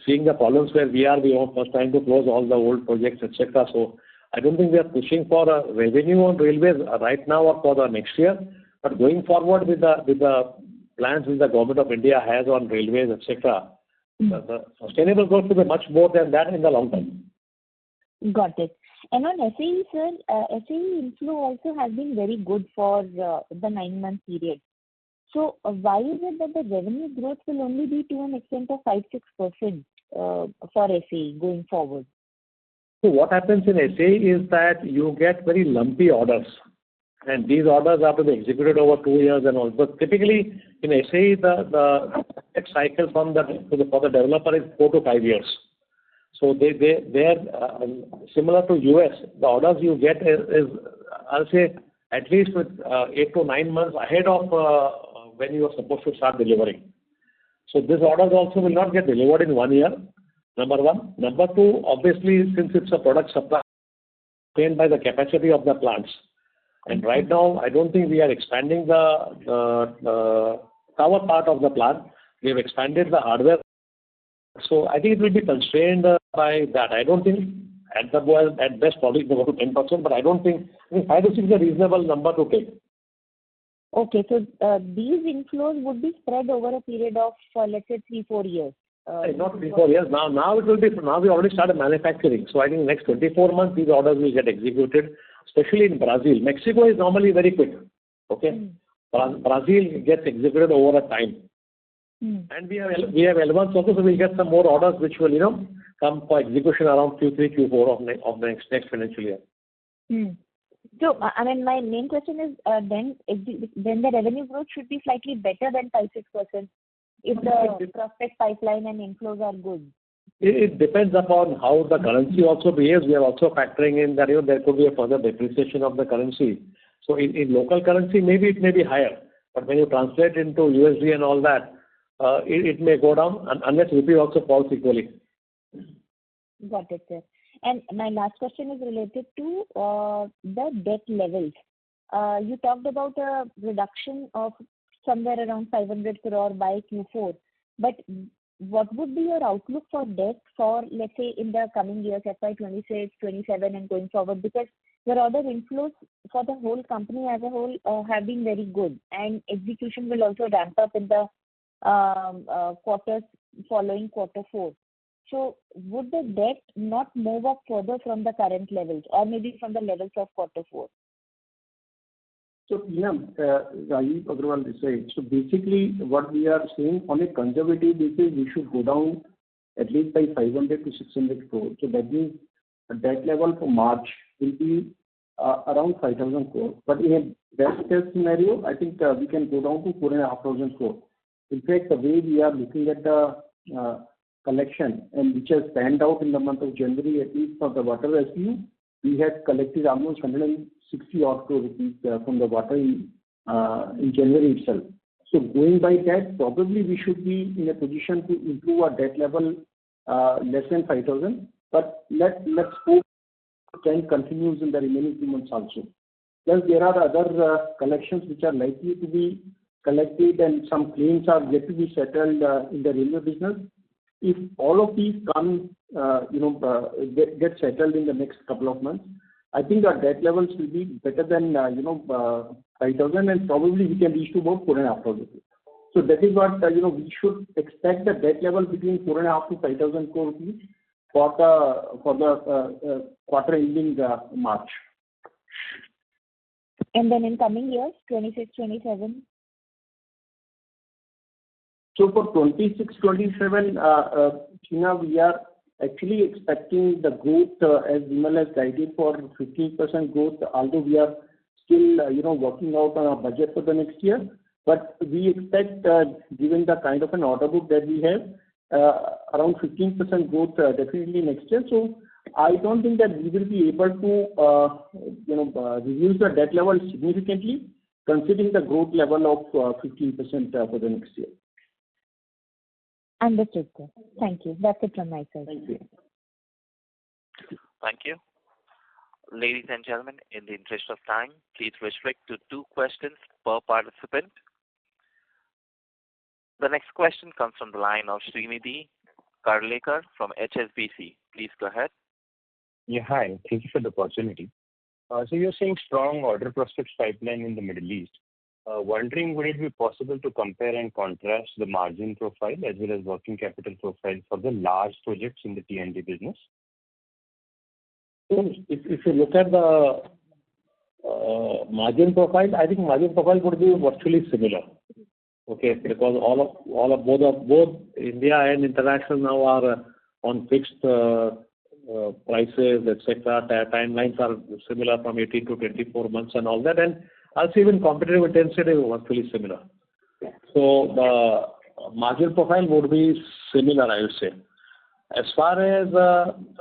seeing the problems where we are first trying to close all the old projects, etc. So I don't think we are pushing for a revenue on railways right now or for the next year, but going forward with the plans which the government of India has on railways, etc. The sustainable growth will be much more than that in the long term. Got it. And on SAE, sir, SAE inflow also has been very good for the 9-month period. So why is it that the revenue growth will only be to an extent of 5-6% for SAE going forward? So what happens in SAE is that you get very lumpy orders. And these orders have to be executed over 2 years and all. But typically, in SAE, the cycle for the developer is 4 to 5 years. So they're similar to US. The orders you get is I'll say at least with 8 to 9 months ahead of when you are supposed to start delivering. So these orders also will not get delivered in 1 year. Number one. Number two, obviously, since it's a product supply maintained by the capacity of the plants. And right now, I don't think we are expanding the tower part of the plant. We have expanded the hardware. So I think it will be constrained by that. I don't think at best probably go to 10%, but I don't think 5 to 6 is a reasonable number to take. Okay, so these inflows would be spread over a period of, let's say, 3-4 years. Not 3-4 years. Now it will be. Now we already started manufacturing. So I think next 24 months these orders will get executed, especially in Brazil. Mexico is normally very quick. Okay, Brazil gets executed over a time, and we have L1s also, so we'll get some more orders which will come for execution around Q3, Q4 of next financial year. So, I mean, my main question is then the revenue growth should be slightly better than 5-6% if the prospect pipeline and inflows are good. It depends upon how the currency also behaves. We are also factoring in that there could be a further depreciation of the currency. So in local currency, maybe it may be higher. But when you translate into USD and all that, it may go down unless rupee also falls equally. Got it, sir. And my last question is related to the debt levels. You talked about a reduction of somewhere around 500 crore by Q4. But what would be your outlook for debt for, let's say, in the coming years, FY26, 27 and going forward? Because your order inflows for the whole company as a whole have been very good. And execution will also ramp up in the quarters following quarter 4. So would the debt not move up further from the current levels or maybe from the levels of quarter 4? So, Rajiv Agrawal this side. So basically, what we are saying on a conservative basis, we should go down at least by 500 to 600 crore. So that means a debt level for March will be around 5,000 crore. But in a best case scenario, I think we can go down to 4,500 crore. In fact, the way we are looking at the collection and which has panned out in the month of January, at least for the water SBU, we had collected almost 160 odd crore rupees from the water in January itself. So going by that, probably we should be in a position to improve our debt level less than 5,000. But let's hope the trend continues in the remaining 2 months also. Plus, there are other collections which are likely to be collected and some claims are yet to be settled in the railway business. If all of these come, get settled in the next couple of months, I think our debt levels will be better than 5,000 and probably we can reach to about 4,500. So that is what we should expect the debt level between 4,500 to 5,000 crore rupees for the quarter ending March. And then in coming years, 26, 27? So for 26-27, we are actually expecting the growth as Vimal has guided for 15% growth, although we are still working out on our budget for the next year. But we expect, given the kind of an order book that we have, around 15% growth definitely next year. So I don't think that we will be able to reduce the debt level significantly, considering the growth level of 15% for the next year. Understood, sir. Thank you. That's it from my side. Thank you. Thank you. Ladies and gentlemen, in the interest of time, please restrict to 2 questions per participant. The next question comes from the line of Srinidhi Karlekar from HSBC. Please go ahead. Yeah, hi. Thank you for the opportunity. So you're saying strong order prospects pipeline in the Middle East. Wondering, would it be possible to compare and contrast the margin profile as well as working capital profile for the large projects in the T&D business? If you look at the margin profile, I think margin profile would be virtually similar. Okay, because both India and international now are on fixed prices, etc. Timelines are similar from 18 to 24 months and all that. And also even competitive intensity is virtually similar. So the margin profile would be similar, I would say. As far as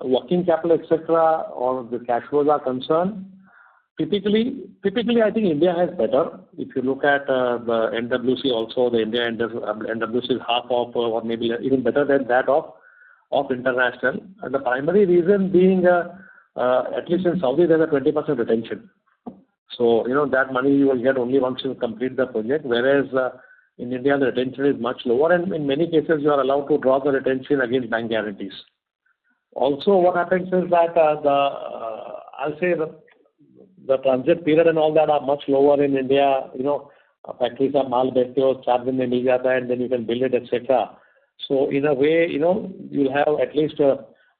working capital, etc., or the cash flows are concerned, typically, I think India has better. If you look at the NWC also, the India NWC is half of, or maybe even better than that of international. And the primary reason being, at least in Saudi, there's a 20% retention. So, that money you will get only once you complete the project, whereas in India, the retention is much lower, and in many cases, you are allowed to draw the retention against bank guarantees. Also, what happens is that I'll say the transit period and all that are much lower in India. Factories are mal bechte ho, 4 din mein mil jata hai, and then you can build it, etc. So in a way, you'll have at least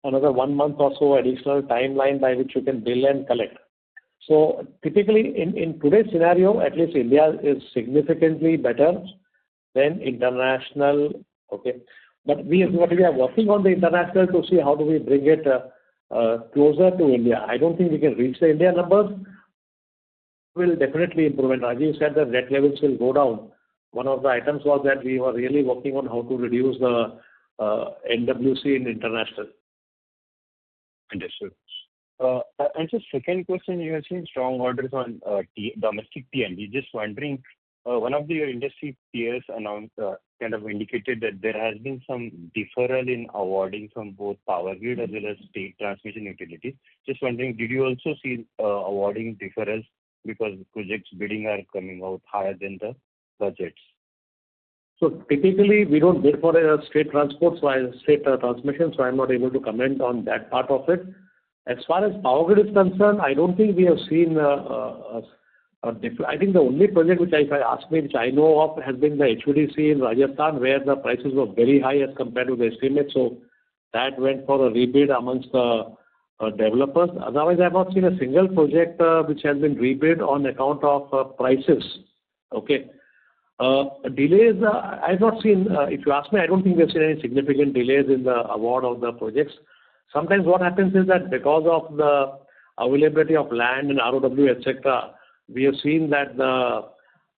another 1 month or so additional timeline by which you can bill and collect. So typically, in today's scenario, at least India is significantly better than international. Okay, but we are working on the international to see how do we bring it closer to India. I don't think we can reach the India numbers. Will definitely improve. And Rajiv said that debt levels will go down. One of the items was that we were really working on how to reduce the NWC in international. Understood. And so second question, you have seen strong orders on domestic T&D. Just wondering, one of your industry peers announced, kind of indicated that there has been some deferral in awarding from both power grid as well as state transmission utilities. Just wondering, did you also see awarding deferrals because projects bidding are coming out higher than the budgets? So typically, we don't bid for a state transport, state transmission, so I'm not able to comment on that part of it. As far as power grid is concerned, I don't think we have seen I think the only project which, if I ask me, which I know of, has been the HVDC in Rajasthan, where the prices were very high as compared to the estimate. So that went for a rebid amongst the developers. Otherwise, I have not seen a single project which has been rebid on account of prices. Okay. Delays, I have not seen, if you ask me, I don't think we have seen any significant delays in the award of the projects. Sometimes what happens is that because of the availability of land and ROW, etc., we have seen that the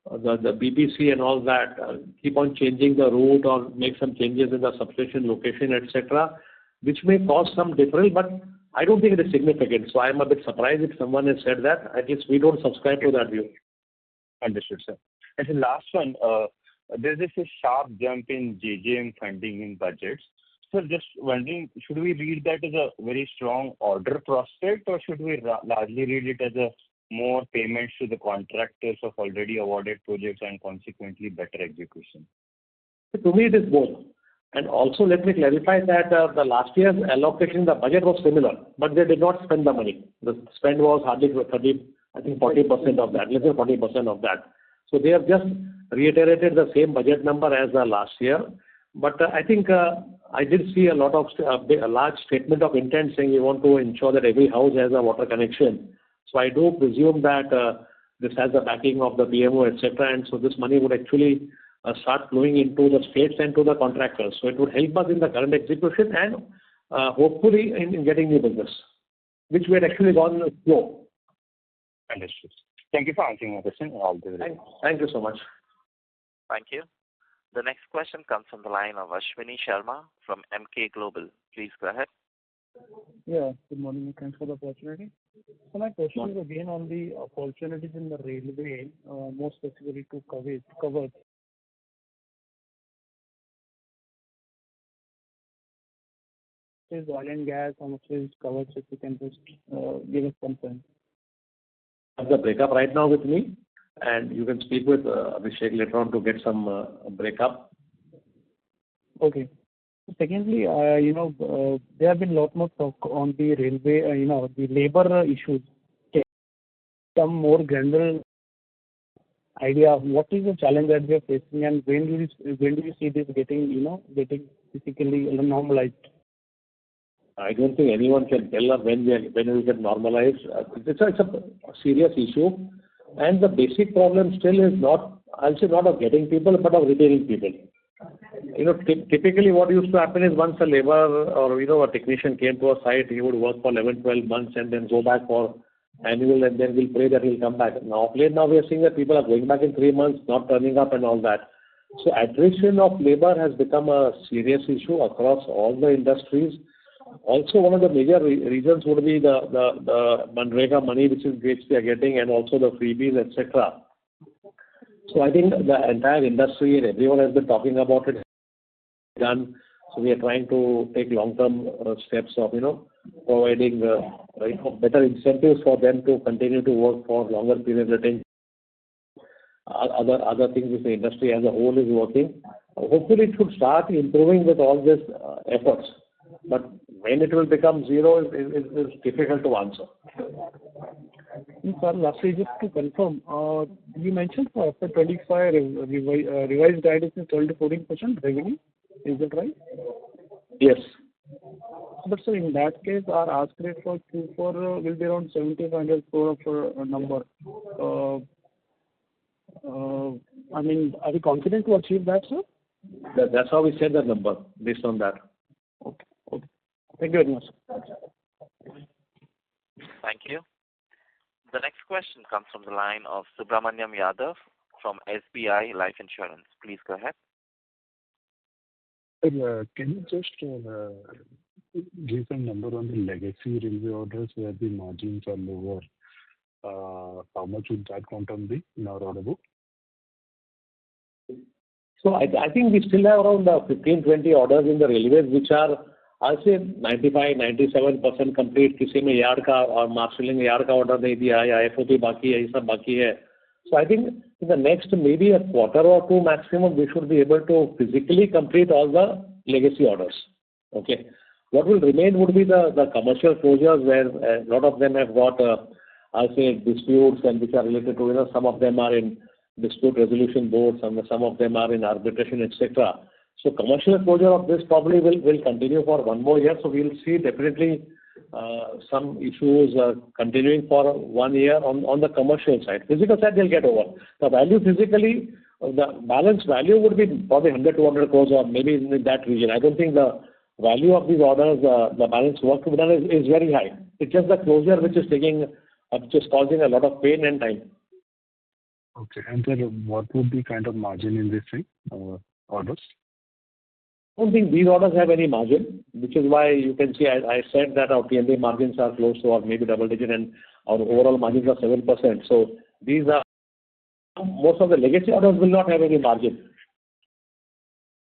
BBC and all that keep on changing the route or make some changes in the substation location, etc., which may cause some deferral, but I don't think it is significant. So I am a bit surprised if someone has said that. At least we don't subscribe to that view. Understood, sir. And the last one, there's this sharp jump in JJM funding in budgets. So just wondering, should we read that as a very strong order prospect, or should we largely read it as a more payments to the contractors of already awarded projects and consequently better execution? To me, it is both. And also, let me clarify that the last year's allocation, the budget was similar, but they did not spend the money. The spend was hardly 40% of that, less than 40% of that. So they have just reiterated the same budget number as the last year. But I think I did see a large statement of intent saying we want to ensure that every house has a water connection. So I do presume that this has the backing of the PMO, etc. And so this money would actually start flowing into the states and to the contractors. So it would help us in the current execution and hopefully in getting new business, which we had actually gone slow. Understood. Thank you for answering my question. Thank you so much. Thank you. The next question comes from the line of Ashwini Sharma from MK Global. Please go ahead. Yeah, good morning. Thanks for the opportunity. So my question is again on the opportunities in the railway, more specifically to cover. Is oil and gas, how much is covered, if you can just give us some sense. I have the breakup right now with me, and you can speak with Abhishek later on to get some breakup. Okay. Secondly, there have been a lot more talk on the railway, the labor issues. Some more general idea of what is the challenge that we are facing, and when do you see this getting physically normalized? I don't think anyone can tell us when we get normalized. It's a serious issue, and the basic problem still is not, I'll say, not of getting people, but of retaining people. Typically what used to happen is once a labor or, a technician came to a site, he would work for 11, 12 months and then go back for annual, and then we'll pray that he'll come back. Now, we are seeing that people are going back in 3 months, not turning up and all that. So attrition of labor has become a serious issue across all the industries. Also, one of the major reasons would be the Manrega money which they are getting, and also the freebies, etc. So I think the entire industry and everyone has been talking about it. Done. So we are trying to take long-term steps of providing better incentives for them to continue to work for longer periods of time. Other things which the industry as a whole is working. Hopefully it should start improving with all these efforts. But when it will become zero is difficult to answer. Sir, lastly, just to confirm, you mentioned for FY2025 revised guidance is 12% to 14% revenue. Is that right? Yes. But sir, in that case, our ask rate for Q4 will be around 7,500 crore of number. I mean, are we confident to achieve that, sir? That's how we set the number, based on that. Okay. Thank you very much. Thank you. The next question comes from the line of Subramaniam Yadav from SBI Life Insurance. Please go ahead. Can you just give some number on the legacy railway orders where the margins are lower? How much would that quantum be in our order book? So I think we still have around 15-20 orders in the railways which are, I'll say 95-97% complete. किसी में yard का और marshalling yard का order दे दिया है, IFOT बाकी है, ये सब बाकी है. So I think in the next maybe a quarter or two maximum, we should be able to physically complete all the legacy orders. Okay. What will remain would be the commercial closures where a lot of them have got, I'll say, disputes and which are related to, some of them are in dispute resolution boards and some of them are in arbitration, etc. So commercial closure of this probably will continue for one more year. So we'll see definitely some issues continuing for 1 year on the commercial side. Physical side they'll get over. The value physically, the balance value would be probably 100-200 crores or maybe in that region. I don't think the value of these orders, the balance work to be done is very high. It's just the closure which is causing a lot of pain and time. Okay. And sir, what would be kind of margin in this thing, orders? I don't think these orders have any margin, which is why you can see I said that our P&A margins are close to or maybe double digit and our overall margins are 7%. So these are, most of the legacy orders will not have any margin.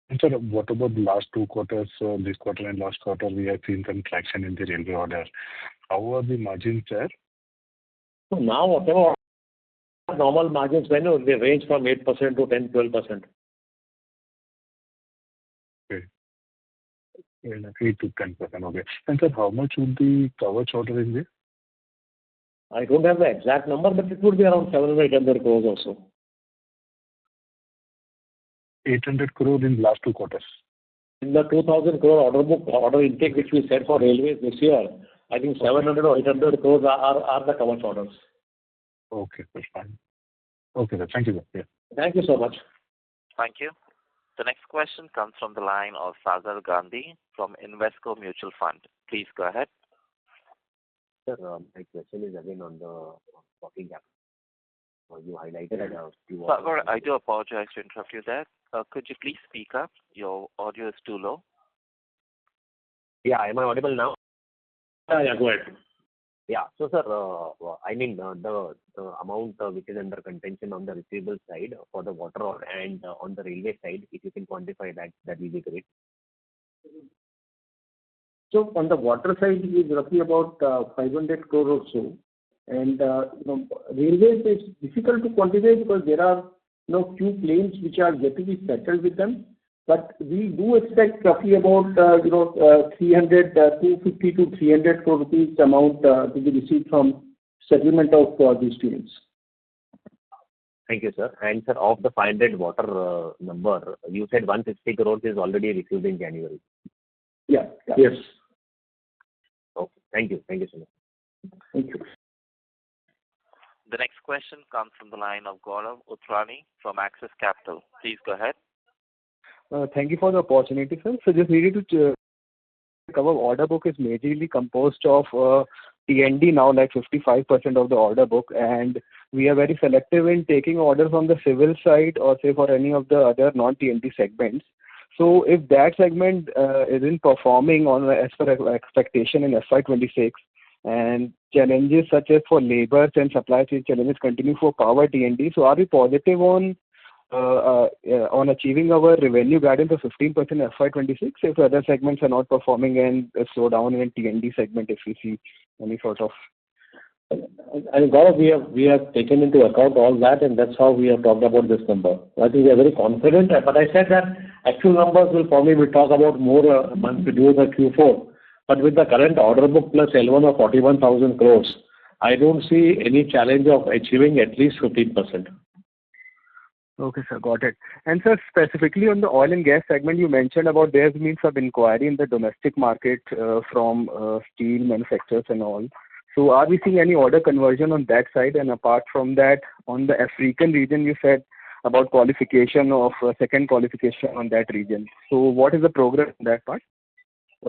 And sir, what about the last 2 quarters? So this quarter and last quarter, we have seen some traction in the railway order. How are the margins there? So now whatever normal margins, when they range from 8% to 10-12%. Okay. 8 to 10%. Okay. And sir, how much would the Kavach order in there? I don't have the exact number, but it would be around 700-800 crores or so. 800 crore in last 2 quarters. In the 2,000 crore order intake which we set for railways this year, I think 700 or 800 crores are the Kavach orders. Okay, that's fine. Okay, sir. Thank you, sir. Yeah. Thank you so much. Thank you. The next question comes from the line of Sagar Gandhi from Invesco Mutual Fund. Please go ahead. Sir, my question is again on the working capital. You highlighted a few. Sagar, I do apologize to interrupt you there. Could you please speak up? Your audio is too low. Yeah, am I audible now? Yeah, go ahead. Yeah. So, sir, I mean, the amount which is under contention on the receivable side for the water and on the railway side, if you can quantify that, that will be great. So on the water side, it is roughly about 500 crore or so. And railways is difficult to quantify because there are few claims which are yet to be settled with them. But we do expect roughly about 250 to 300 crore rupees amount to be received from settlement of these claims. Thank you, sir. And sir, of the 500 water number, you said 160 crores is already received in January. Yeah. Yes. Okay. Thank you. Thank you so much. Thank you. The next question comes from the line of Gaurav Uttrani from Axis Capital. Please go ahead. Thank you for the opportunity, sir. So just needed to our order book is majorly composed of T&D now, like 55% of the order book, and we are very selective in taking orders on the civil side or say for any of the other non-T&D segments. So if that segment isn't performing on as per expectation in FY26, and challenges such as for labor and supply chain challenges continue for power T&D, so are we positive on achieving our revenue guidance of 15% FY26 if other segments are not performing and slow down in T&D segment if we see any sort of? And Gaurav, we have taken into account all that, and that's how we have talked about this number. I think we are very confident, but I said that actual numbers will probably be talked about more once we do the Q4. But with the current order book plus L1 of 41,000 crores, I don't see any challenge of achieving at least 15%. Okay, sir, got it. And sir, specifically on the oil and gas segment, you mentioned about there's been some inquiry in the domestic market from steel manufacturers and all. So are we seeing any order conversion on that side? And apart from that, on the African region, you said about qualification of second qualification on that region. So what is the progress on that part?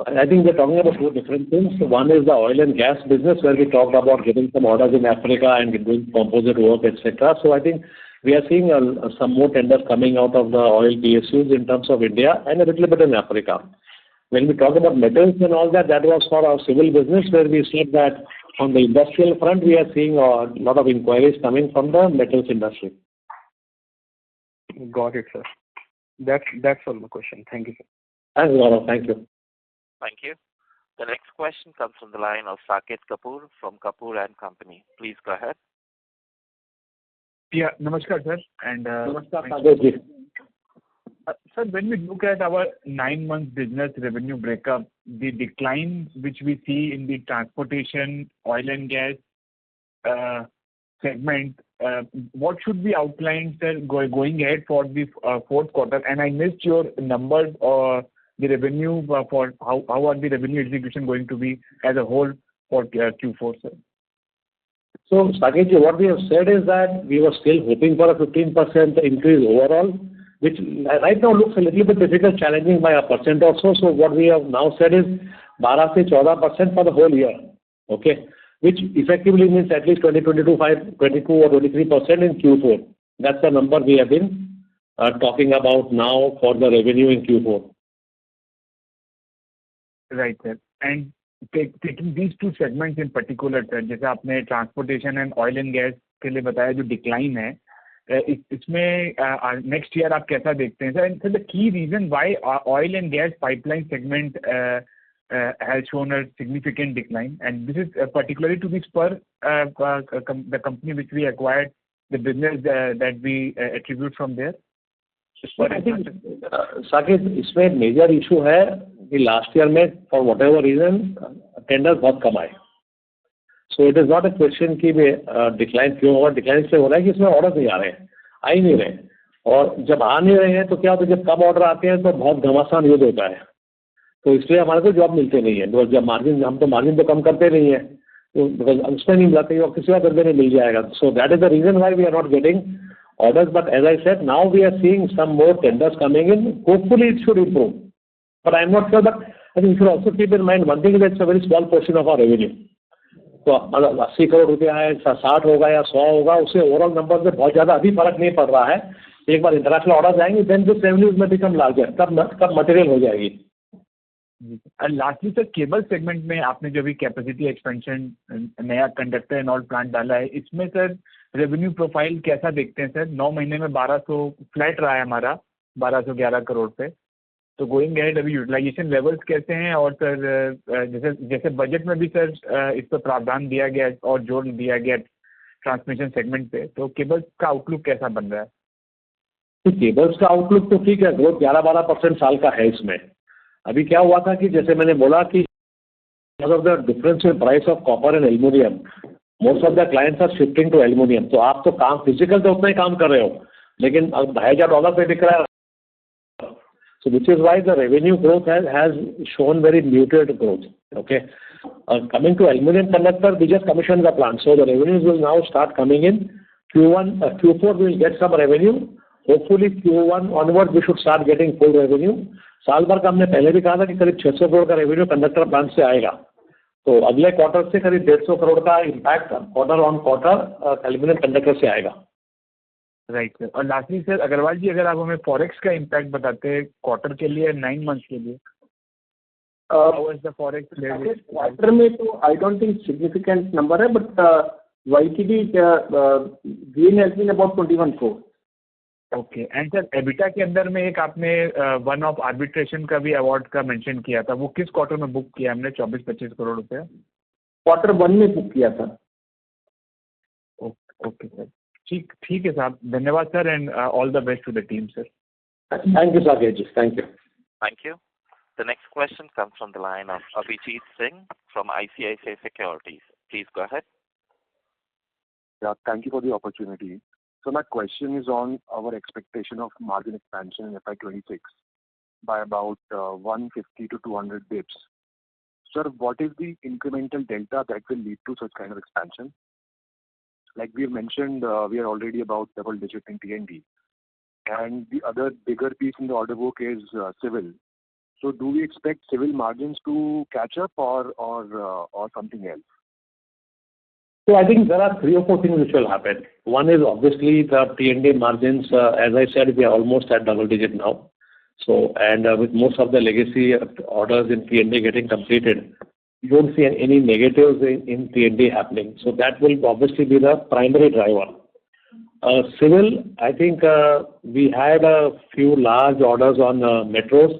I think we're talking about two different things. One is the oil and gas business, where we talked about getting some orders in Africa and doing composite work, etc. So I think we are seeing some more tenders coming out of the oil PSUs in terms of India and a little bit in Africa. When we talk about metals and all that, that was for our civil business, where we said that on the industrial front, we are seeing a lot of inquiries coming from the metals industry. Got it, sir. That's all my question. Thank you, sir. Thanks, Gaurav. Thank you. Thank you. The next question comes from the line of Saket Kapoor from Kapoor and Company. Please go ahead. Yeah, namaskar, sir. And Namaskar, Saket. Sir, when we look at our 9-month business revenue breakup, the decline which we see in the transportation, oil and gas segment, what should be outlined, sir, going ahead for the fourth quarter? And I missed your numbers or the revenue for how are the revenue execution going to be as a whole for Q4, sir? So, Saket, what we have said is that we were still hoping for a 15% increase overall, which right now looks a little bit difficult, challenging by a percent or so. So what we have now said is 12 to 14% for the whole year, okay, which effectively means at least 22 or 23% in Q4. That's the number we have been talking about now for the revenue in Q4. Right, sir. And taking these two segments in particular, sir, जैसे आपने transportation and oil and gas के लिए बताया जो decline है, इसमें next year आप कैसा देखते हैं, sir? The key reason why oil and gas pipeline segment has shown a significant decline, and this is particularly to the Spur, the company which we acquired, the business that we attribute from there. I think, Saket, इसमें major issue है कि last year में for whatever reason tender बहुत कम आए. So it is not a question कि decline क्यों होगा. डिक्लाइन से हो रहा है कि इसमें ऑर्डर नहीं आ रहे हैं, आ ही नहीं रहे. और जब आ नहीं रहे हैं तो क्या होता है, जब कम ऑर्डर आते हैं तो बहुत घमासान यूज होता है, तो इसलिए हमारे को जॉब मिलते नहीं है. तो जब मार्जिन, हम तो मार्जिन तो कम करते नहीं है, तो उसमें नहीं मिलाते और किसी और बंदे में मिल जाएगा. So that is the reason why we are not getting orders. But as I said, now we are seeing some more tenders coming in. Hopefully it should improve, but I am not sure. But I think you should also keep in mind one thing, is that it's a very small portion of our revenue. तो 80 करोड़ रुपया है, 60 होगा या 100 होगा, उससे overall number में बहुत ज़्यादा अभी फर्क नहीं पड़ रहा है. एक बार इंटरनेशनल ऑर्डर जाएंगे, देन दिस रेवेन्यूज में बिकम लार्जर, तब मटेरियल हो जाएगी. लास्टली सर, केबल सेगमेंट में आपने जो भी कैपेसिटी एक्सपेंशन, नया कंडक्टर एंड ऑल प्लांट डाला है, इसमें सर रेवेन्यू प्रोफाइल कैसा देखते हैं सर? 9 महीने में 1200 फ्लैट रहा है हमारा, 1211 करोड़ पे. तो गोइंग एहेड अभी यूटिलाइजेशन लेवल्स कैसे हैं? और सर जैसे बजट में भी सर इस पर प्रावधान दिया गया और जोर दिया गया ट्रांसमिशन सेगमेंट पे, तो केबल्स का आउटलुक कैसा बन रहा है? तो केबल्स का आउटलुक तो ठीक है, ग्रोथ 11-12% साल का है इसमें. अभी क्या हुआ था कि जैसे मैंने बोला कि because of the difference in price of copper and aluminium, most of the clients are shifting to aluminium. तो आप तो काम फिजिकल तो उतना ही काम कर रहे हो, लेकिन अब $2,500 पे बिक रहा है. So which is why the revenue growth has shown very muted growth. Okay. Coming to aluminum conductor, we just commissioned the plant, so the revenues will now start coming in. Q4 we will get some revenue. Hopefully Q1 onward we should start getting full revenue. साल भर का हमने पहले भी कहा था कि करीब 600 crore का रेवेन्यू कंडक्टर प्लांट से आएगा, तो अगले क्वार्टर से करीब 150 crore का impact quarter on quarter aluminium conductor से आएगा। Right sir. और लास्टली सर अग्रवाल जी, अगर आप हमें फॉरेक्स का इम्पैक्ट बताते हैं क्वार्टर के लिए 9 मंथ्स के लिए, क्वार्टर में तो I don't think significant number है, but YTD gain has been about 21 crore। Okay. And sir EBITDA के अंदर में एक आपने वन ऑफ आर्बिट्रेशन का भी अवार्ड का मेंशन किया था, वो किस क्वार्टर में बुक किया हमने 24-25 करोड़ रुपए? क्वार्टर 1 में बुक किया था। ओके सर, ठीक है साहब, धन्यवाद sir, and all the best to the team sir. Thank you Saket ji, thank you. Thank you. The next question comes from the line of Abhijit Singh from ICICI Securities. Please go ahead. Yeah, thank you for the opportunity. So my question is on our expectation of margin expansion in FY26 by about 150 to 200 bips. Sir, what is the incremental delta that will lead to such kind of expansion? Like we have mentioned, we are already about double digit in T&D. And the other bigger piece in the order book is civil. So do we expect civil margins to catch up or something else? So I think there are 3 or 4 things which will happen. One is obviously the T&D margins. As I said, we are almost at double digit now. So, and with most of the legacy orders in T&D getting completed, you don't see any negatives in T&D happening. So that will obviously be the primary driver. Civil, I think we had a few large orders on metros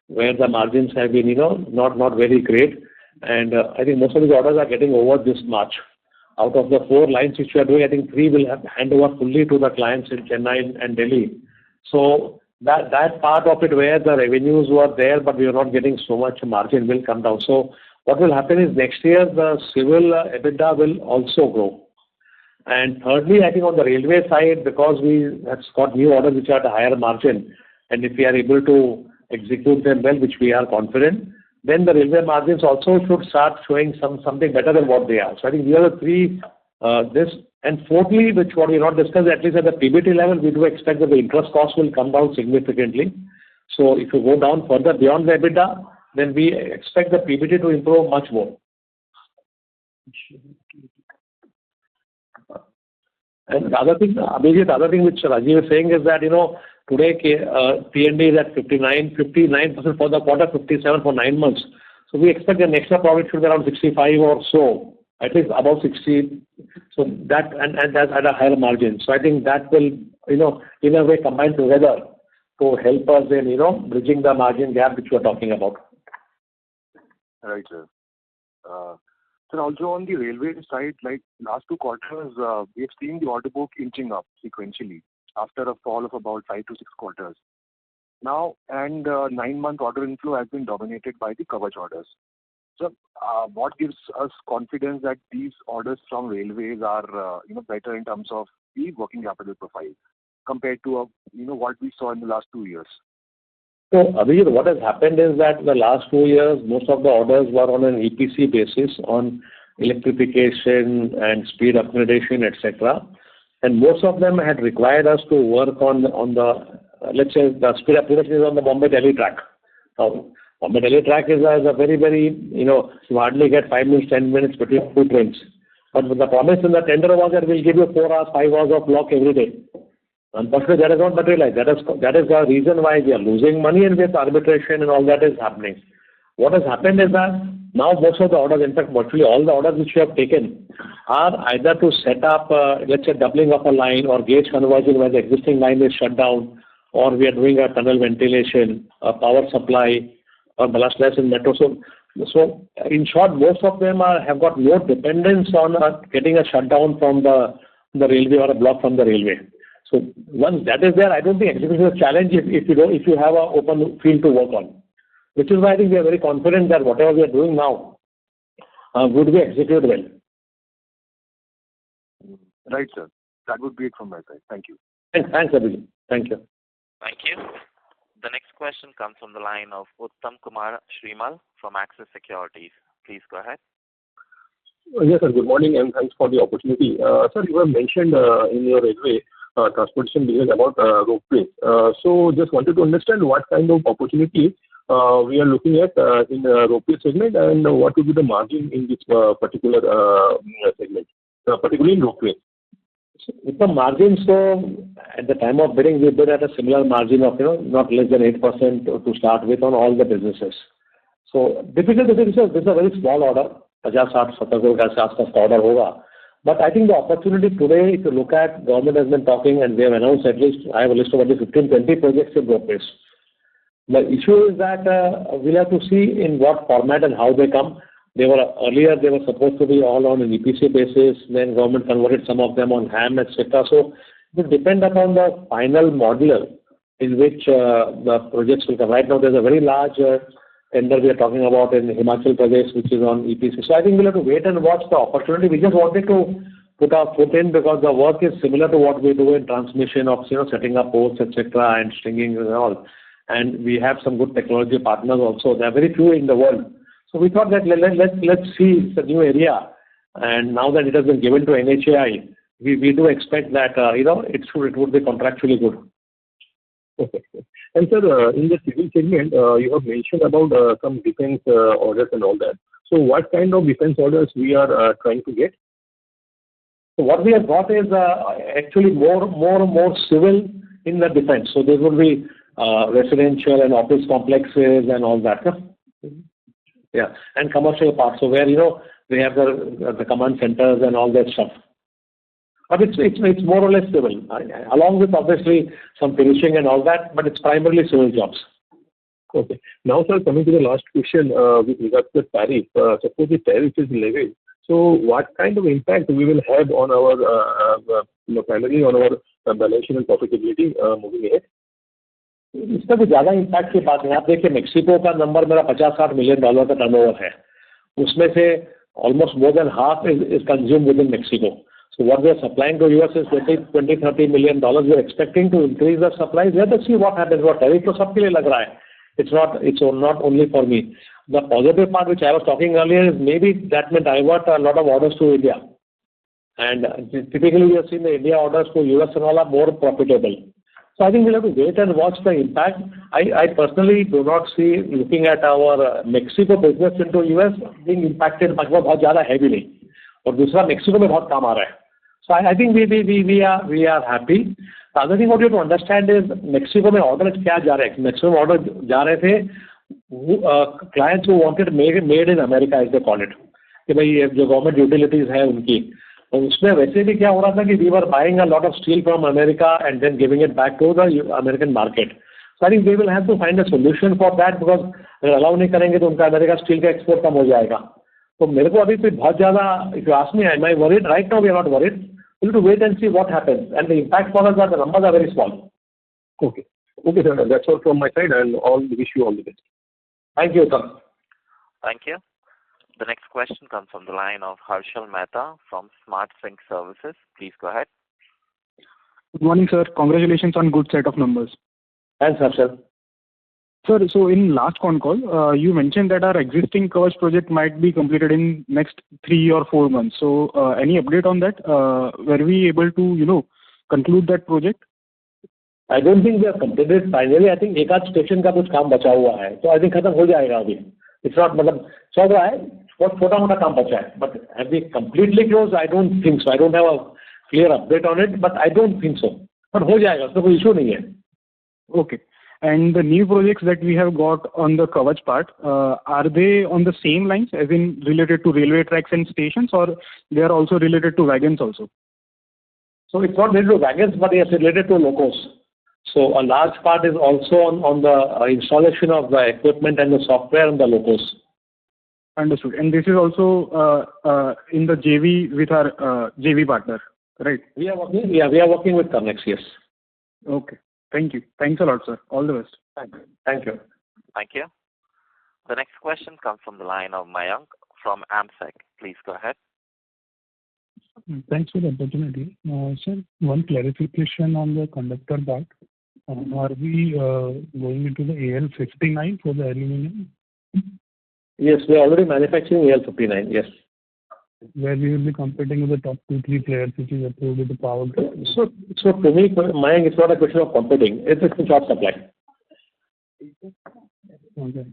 where the margins have been, not very great. And I think most of these orders are getting over this March. Out of the 4 lines which we are doing, I think 3 will have hand over fully to the clients in Chennai and Delhi. So that part of it where the revenues were there, but we are not getting so much margin will come down. So what will happen is next year the civil EBITDA will also grow. And thirdly, I think on the railway side, because we have got new orders which are at a higher margin, and if we are able to execute them well, which we are confident, then the railway margins also should start showing something better than what they are. So I think these are the 3, and fourthly, which what we not discussed, at least at the PBT level, we do expect that the interest cost will come down significantly. So if you go down further beyond the EBITDA, then we expect the PBT to improve much more. And the other thing, Abhijit, the other thing which Rajiv is saying is that, today T&D is at 59% for the quarter, 57 for 9 months. So we expect the next year profit should be around 65 or so, at least above 60. So that, and that's at a higher margin. So I think that will, in a way combine together to help us in, bridging the margin gap which we are talking about. Right, sir. So also on the railway side, like last 2 quarters, we have seen the order book inching up sequentially after a fall of about 5 to 6 quarters. Now, and 9-month order inflow has been dominated by the coverage orders. So, what gives us confidence that these orders from railways are, better in terms of the working capital profile compared to, what we saw in the last 2 years? So, Abhijit, what has happened is that the last 2 years, most of the orders were on an EPC basis on electrification and speed upgradation, etc. And most of them had required us to work on the, let's say, the speed upgradation is on the Bombay-Delhi track. Now, Bombay-Delhi track is a very, very, you hardly get 5 minutes, 10 minutes between 2 trains. But the promise in the tender was that we'll give you 4 hours, 5 hours of block every day. Unfortunately, that is not materialized. That is the reason why we are losing money, and with arbitration and all that is happening. What has happened is that now most of the orders, in fact, virtually all the orders which we have taken are either to set up, let's say, doubling of a line or gauge conversion where the existing line is shut down, or we are doing a tunnel ventilation, a power supply, or balastless in metro. So in short, most of them have got no dependence on getting a shutdown from the railway or a block from the railway. So once that is there, I don't think execution is a challenge if you have an open field to work on. Which is why I think we are very confident that whatever we are doing now would be executed well. Right, sir. That would be it from my side. Thank you. Thanks, Abhijit. Thank you. Thank you. The next question comes from the line of Uttam Kumar Shrimal from Axis Securities. Please go ahead. Yes, sir. Good morning and thanks for the opportunity. Sir, you have mentioned in your railway transportation business about ropeways. So just wanted to understand what kind of opportunity we are looking at in the ropeway segment, and what would be the margin in this particular segment, particularly in ropeway. With the margin, so at the time of bidding, we bid at a similar margin of, not less than 8% to start with on all the businesses. So difficult to say, this is a very small order, 50-60-70 crore के आसपास का order होगा. But I think the opportunity today, if you look at, government has been talking and they have announced at least, I have a list of at least 15-20 projects in ropeways. The issue is that we'll have to see in what format and how they come. Earlier they were supposed to be all on an EPC basis, then government converted some of them on HAM, etc. So it will depend upon the final model in which the projects will come. Right now there's a very large tender we are talking about in Himachal Pradesh, which is on EPC. So I think we'll have to wait and watch the opportunity. We just wanted to put our foot in because the work is similar to what we do in transmission of setting up posts, etc., and stringing and all. And we have some good technology partners also. There are very few in the world. So we thought that let's see, it's a new area, and now that it has been given to NHAI, we do expect that it would be contractually good. Okay. And sir, in the civil segment, you have mentioned about some defense orders and all that. So what kind of defense orders we are trying to get? So what we have got is actually more civil in the defense. So there will be residential and office complexes and all that. Yeah, and commercial parts. So where they have the command centers and all that stuff. But it's more or less civil, along with obviously some finishing and all that. But it's primarily civil jobs. Okay. Now, sir, coming to the last question with regards to the tariff. Suppose the tariff is levied. So what kind of impact we will have on our primarily on our balance sheet and profitability moving ahead? इसका कोई ज़्यादा impact की बात नहीं. आप देखिए Mexico का number मेरा $50-60 million का टर्नओवर है. उसमें से almost more than half is consumed within Mexico. So what we are supplying to US is $20-30 million. We are expecting to increase the supplies. Let us see what happens. What tariff तो सबके लिए लग रहा है. It's not only for me. The positive part which I was talking earlier is maybe that may divert a lot of orders to India. And typically we have seen the India orders to US and all are more profitable. So I think we'll have to wait and watch the impact. I personally do not see, looking at our Mexico business into US being impacted much. बहुत ज़्यादा है भी नहीं. और दूसरा Mexico में बहुत काम आ रहा है. So I think we are happy. The other thing what you have to understand is Mexico में order क्या जा रहे हैं? Mexico में order जा रहे थे clients who wanted made in America as they call it. कि भाई जो government utilities है उनकी. और उसमें वैसे भी क्या हो रहा था कि we were buying a lot of steel from America and then giving it back to the American market. So I think they will have to find a solution for that because अगर allow नहीं करेंगे तो उनका America steel का export कम हो जाएगा. तो मेरे को अभी बहुत ज़्यादा, if you ask me, am I worried? Right now we are not worried. We have to wait and see what happens, and the impact for us are the numbers are very small. Okay, sir. That's all from my side, and wish you all the best. Thank you, sir. Thank you. The next question comes from the line of Harshal Mehta from Smart Sync Services. Please go ahead. Good morning, sir. Congratulations on good set of numbers. Thanks, Harshal. Sir, so in last con call, you mentioned that our existing Kavach project might be completed in next 3 or 4 months. So, any update on that? Were we able to, conclude that project? I don't think we have completed finally. I think एक आध station का कुछ काम बचा हुआ है. So I think खत्म हो जाएगा अभी. It's not मतलब चल रहा है. बहुत छोटा मोटा काम बचा है. But have we completely closed? I don't think so. I don't have a clear update on it, but I don't think so. But हो जाएगा. उसमें कोई issue नहीं है. Okay. And the new projects that we have got on the Kavach part, are they on the same lines as in related to railway tracks and stations, or they are also related to wagons also? So it's not related to wagons, but yes, related to locos. So a large part is also on the installation of the equipment and the software on the locos. Understood. And this is also in the JV with our JV partner, right? We are working with Connex, yes. Okay. Thank you. Thanks a lot, sir. All the best. Thank you. Thank you. The next question comes from the line of Mayank from AMSEC. Please go ahead. Thanks for the opportunity. Sir, one clarification on the conductor part. Are we going into the AL59 for the aluminum? Yes, we are already manufacturing AL59, yes. where we will be competing with the top 2-3 players, which is approved with the power grid? So to me, Mayank, it's not a question of competing. It's a short supply. Okay.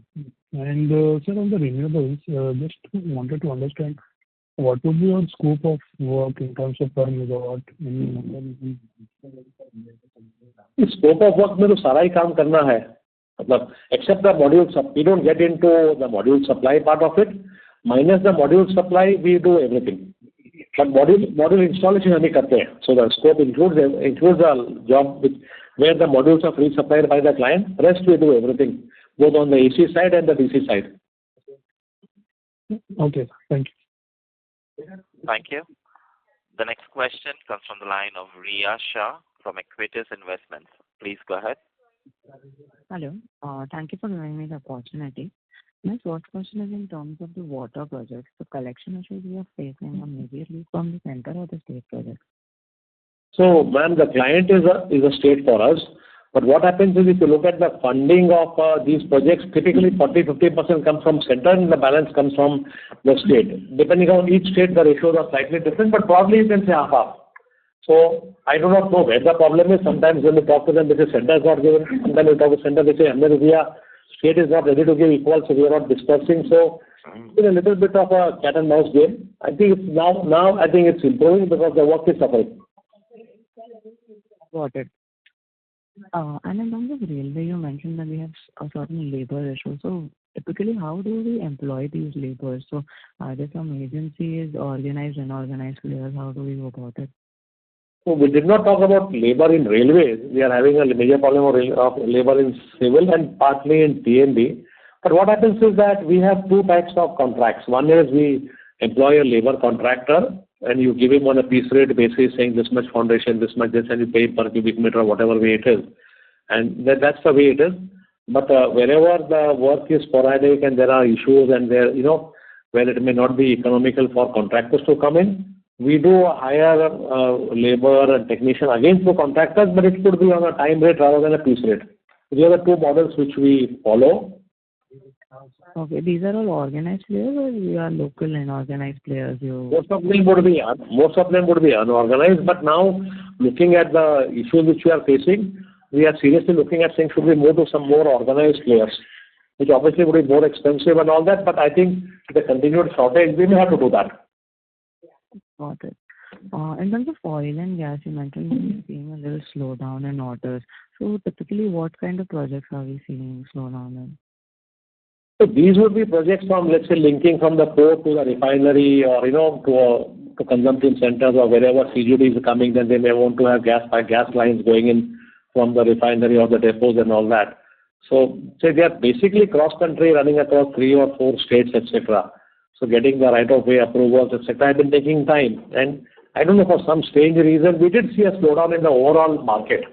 And sir, on the renewables, just wanted to understand what would be your scope of work in terms of per megawatt? The scope of work में तो सारा ही काम करना है, मतलब except the module we don't get into the module supply part of it. Minus the module supply, we do everything. But module installation हम ही करते हैं. So the scope includes the job where the modules are pre-supplied by the client. Rest we do everything, both on the AC side and the DC side. Okay, thank you. Thank you. The next question comes from the line of Riya Shah from Equitas Investments. Please go ahead. Hello. Thank you for giving me the opportunity. My first question is in terms of the water projects. The collection issues we are facing are majorly from the center or the state projects? So, ma'am, the client is a state for us. But what happens is if you look at the funding of these projects, typically 40-50% comes from center and the balance comes from the state. Depending on each state, the ratios are slightly different, but probably you can say half-half. So I do not know where the problem is. Sometimes when we talk to them, they say center is not given. Sometimes we talk to center, they say state is not ready to give equal, so we are not dispersing. So it's a little bit of a cat and mouse game. I think it's now I think it's improving because the work is suffering. Got it. And in terms of railway, you mentioned that we have a certain labor issue. So typically, how do we employ these laborers? So are there some agencies, organized and unorganized players? How do we go about it? So we did not talk about labor in railways. We are having a major problem of labor in civil and partly in T&D. But what happens is that we have two types of contracts. One is we employ a labor contractor and you give him on a piece rate basis saying this much foundation, this much this, and you pay per cubic meter or whatever way it is. And that's the way it is. But wherever the work is sporadic and there are issues and there, where it may not be economical for contractors to come in, we do hire labor and technician again through contractors, but it could be on a time rate rather than a piece rate. These are the two models which we follow. Okay, these are all organized players or we are local and organized players? Most of them would be unorganized, but now looking at the issues which we are facing, we are seriously looking at saying should we move to some more organized players, which obviously would be more expensive and all that, but I think the continued shortage, we may have to do that. Got it. In terms of oil and gas, you mentioned we're seeing a little slowdown in orders. So typically, what kind of projects are we seeing slowdown in? So these would be projects from, let's say, linking from the port to the refinery or, to consumption centers or wherever CGD is coming, then they may want to have gas lines going in from the refinery or the depots and all that. So they are basically cross-country running across 3 or 4 states, etc. So getting the right-of-way approvals, etc. have been taking time. And I don't know, for some strange reason, we did see a slowdown in the overall market.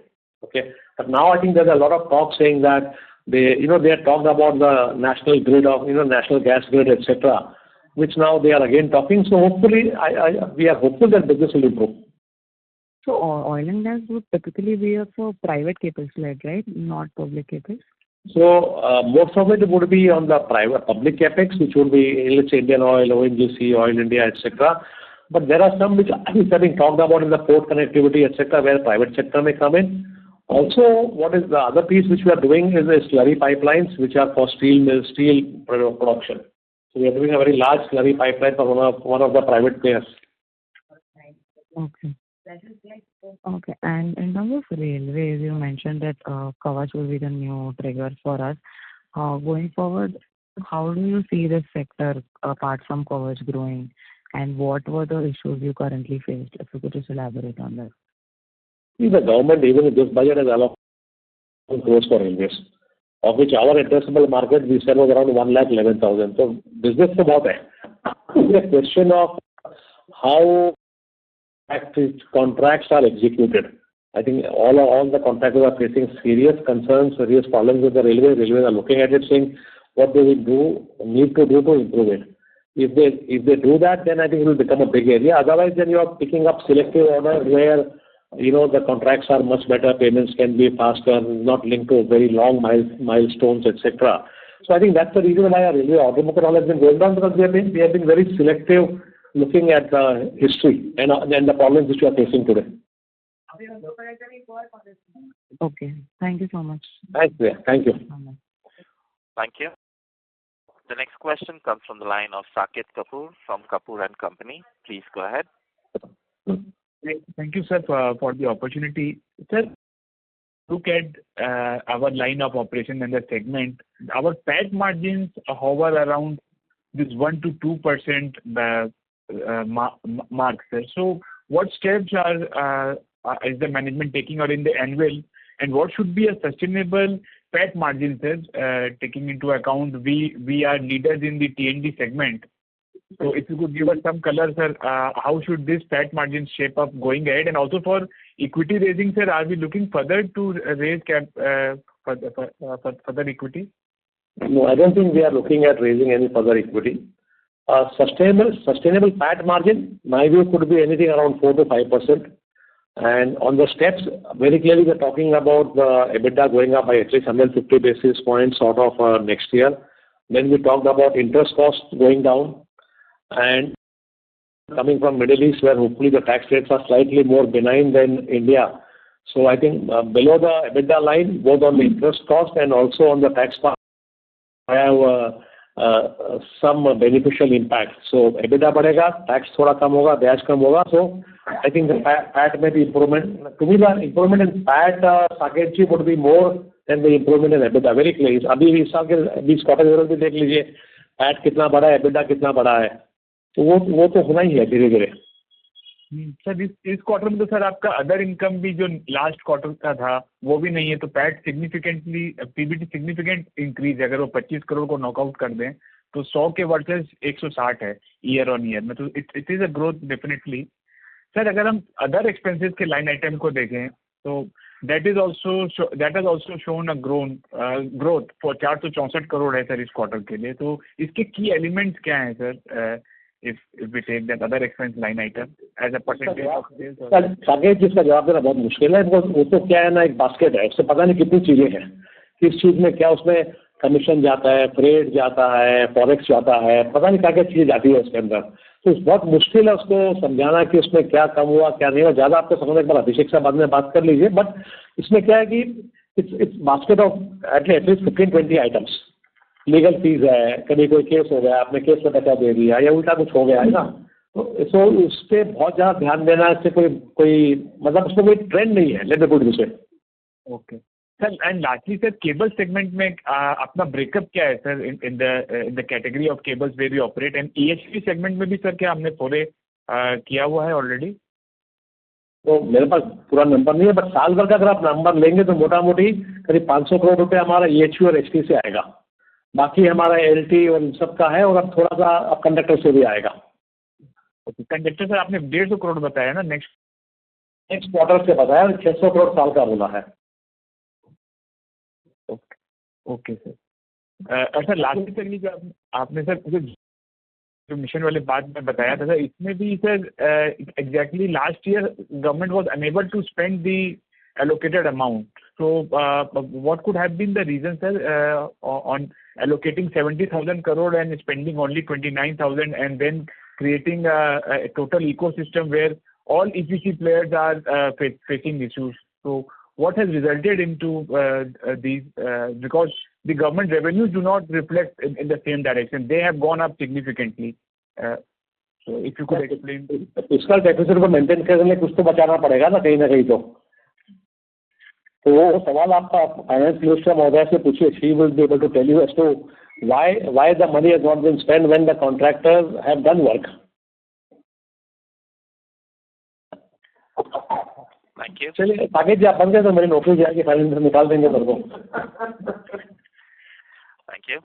Okay, but now I think there's a lot of talk saying that they had talked about the national grid of, national gas grid, etc., which now they are again talking. So hopefully, we are hopeful that business will improve. So oil and gas would typically be for private capex led, right? Not public capex? So most of it would be on the public capex, which would be, let's say, Indian Oil, ONGC, Oil India, etc. But there are some which are being talked about in the port connectivity, etc., where private sector may come in. Also, what is the other piece which we are doing is the slurry pipelines, which are for steel production. So we are doing a very large slurry pipeline for one of the private players. Okay. Okay. And in terms of railways, you mentioned that Kavach will be the new trigger for us. Going forward, how do you see this sector apart from Kavach growing? And what were the issues you currently faced? If you could just elaborate on that. The government, even in this budget, has allowed crores for railways, of which our addressable market, we said, was around 1,11,000. So business is about it. It's a question of how contracts are executed. I think all the contractors are facing serious concerns, serious problems with the railway. Railways are looking at it, saying what they will need to do to improve it. If they do that, then I think it will become a big area. Otherwise, then you are picking up selective orders where the contracts are much better, payments can be faster, not linked to very long milestones, etc. So I think that's the reason why our railway order book has been going down, because we have been very selective looking at the history and the problems which you are facing today. Okay. Thank you so much. Thanks, Priya. Thank you. Thank you. The next question comes from the line of Saket Kapoor from Kapoor and Company. Please go ahead. Thank you, sir, for the opportunity. Sir, look at our line of operation and the segment. Our PAT margins hover around this 1 to 2% mark, sir. So, what steps is the management taking or in the annual, and what should be a sustainable PAT margin, sir, taking into account we are leaders in the T&D segment. So if you could give us some color, sir, how should this PAT margin shape up going ahead? And also for equity raising, sir, are we looking further to raise further equity? No, I don't think we are looking at raising any further equity. Sustainable PAT margin, my view, could be anything around 4 to 5%. And on the steps, very clearly we're talking about the EBITDA going up by at least 150 basis points sort of next year. Then we talked about interest costs going down and coming from Middle East, where hopefully the tax rates are slightly more benign than India. So I think below the EBITDA line, both on the interest cost and also on the tax part, I have some beneficial impact. So EBITDA बढ़ेगा, tax थोड़ा कम होगा, ब्याज कम होगा. So I think the PAT may be improvement. To me, the improvement in PAT, Saket ji, would be more than the improvement in EBITDA. Very clear. अभी इस साल के 20 quarter result भी देख लीजिए, PAT कितना बढ़ा है, EBITDA कितना बढ़ा है. तो वो तो होना ही है धीरे धीरे. सर इस क्वार्टर में तो सर आपका अदर इनकम भी जो लास्ट क्वार्टर का था वो भी नहीं है, तो PAT significantly PBT significant increase है. अगर वो 25 करोड़ को नॉकआउट कर दें तो 100 के वर्सेस 160 है ईयर ऑन ईयर में, तो it is a growth definitely. Sir अगर हम अदर एक्सपेंसेस के लाइन आइटम को देखें तो that has also shown a growth for 464 crore है सर इस क्वार्टर के लिए. तो इसके की एलिमेंट्स क्या हैं sir, if we take that other expense line item as a percentage of sales? Saket ji, इसका जवाब देना बहुत मुश्किल है. वो तो क्या है ना, एक बास्केट है, उससे पता नहीं कितनी चीजें हैं, किस चीज में क्या, उसमें कमीशन जाता है, फ्रेट जाता है, फॉरेक्स जाता है, पता नहीं क्या क्या चीजें जाती है उसके अंदर. तो बहुत मुश्किल है उसको समझाना कि उसमें क्या कम हुआ क्या नहीं हुआ. ज्यादा आपको समझने के बाद अभिषेक से बाद में बात कर लीजिए. बट इसमें क्या है कि it's basket of at least 15-20 items. Legal fees है, कभी कोई केस हो गया, आपने केस में पैसा दे दिया या उल्टा कुछ हो गया है ना, तो उस पर बहुत ज़्यादा ध्यान देना. इससे कोई मतलब उसमें कोई ट्रेंड नहीं है. Let me put this way. Okay sir. And lastly sir, cable segment में अपना ब्रेकअप क्या है sir in the category of cables where we operate, and EHP segment में भी सर क्या हमने पूरे किया हुआ है ऑलरेडी? तो मेरे पास पूरा नंबर नहीं है, बट साल भर का अगर आप नंबर लेंगे तो मोटा मोटी करीब 500 करोड़ रुपये हमारा ईएचपी और एचटी से आएगा. बाकी हमारा एलटी और इन सब का है, और अब थोड़ा सा अब कंडक्टर से भी आएगा. कंडक्टर सर आपने 150 करोड़ बताया ना नेक्स्ट क्वार्टर से बताया, 600 करोड़ साल का बोला है. Okay sir. Sir last sir जो आपने सर जो मिशन वाले बात में बताया था सर, इसमें भी sir exactly last year government was unable to spend the allocated amount. So what could have been the reason, sir, on allocating 70,000 crore and spending only 29,000 and then creating a total ecosystem where all EPC players are facing issues? So what has resulted into these, because the government revenues do not reflect in the same direction. They have gone up significantly. So if you could explain. Fiscal deficit को maintain करने के लिए कुछ तो बचाना पड़ेगा ना कहीं तो. तो वो सवाल आपका फाइनेंस मिनिस्टर महोदय से पूछिए. She will be able to tell you as to why the money has not been spent when the contractors have done work. Thank you. चलिए साकेत जी, आप बन गए तो मेरी नौकरी जाएगी, फाइनेंस निकाल देंगे मेरे को. Thank you.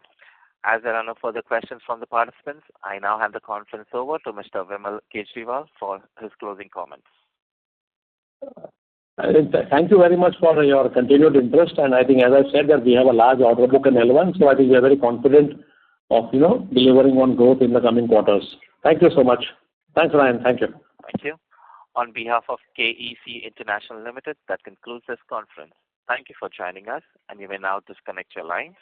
As there are no further questions from the participants, I now hand the conference over to Mr. Vimal Kejriwal for his closing comments. Thank you very much for your continued interest, and I think, as I said, that we have a large order book in L1, so I think we are very confident of delivering on growth in the coming quarters. Thank you so much. Thanks, Ryan. Thank you. Thank you. On behalf of KEC International Limited, that concludes this conference. Thank you for joining us, and you may now disconnect your lines.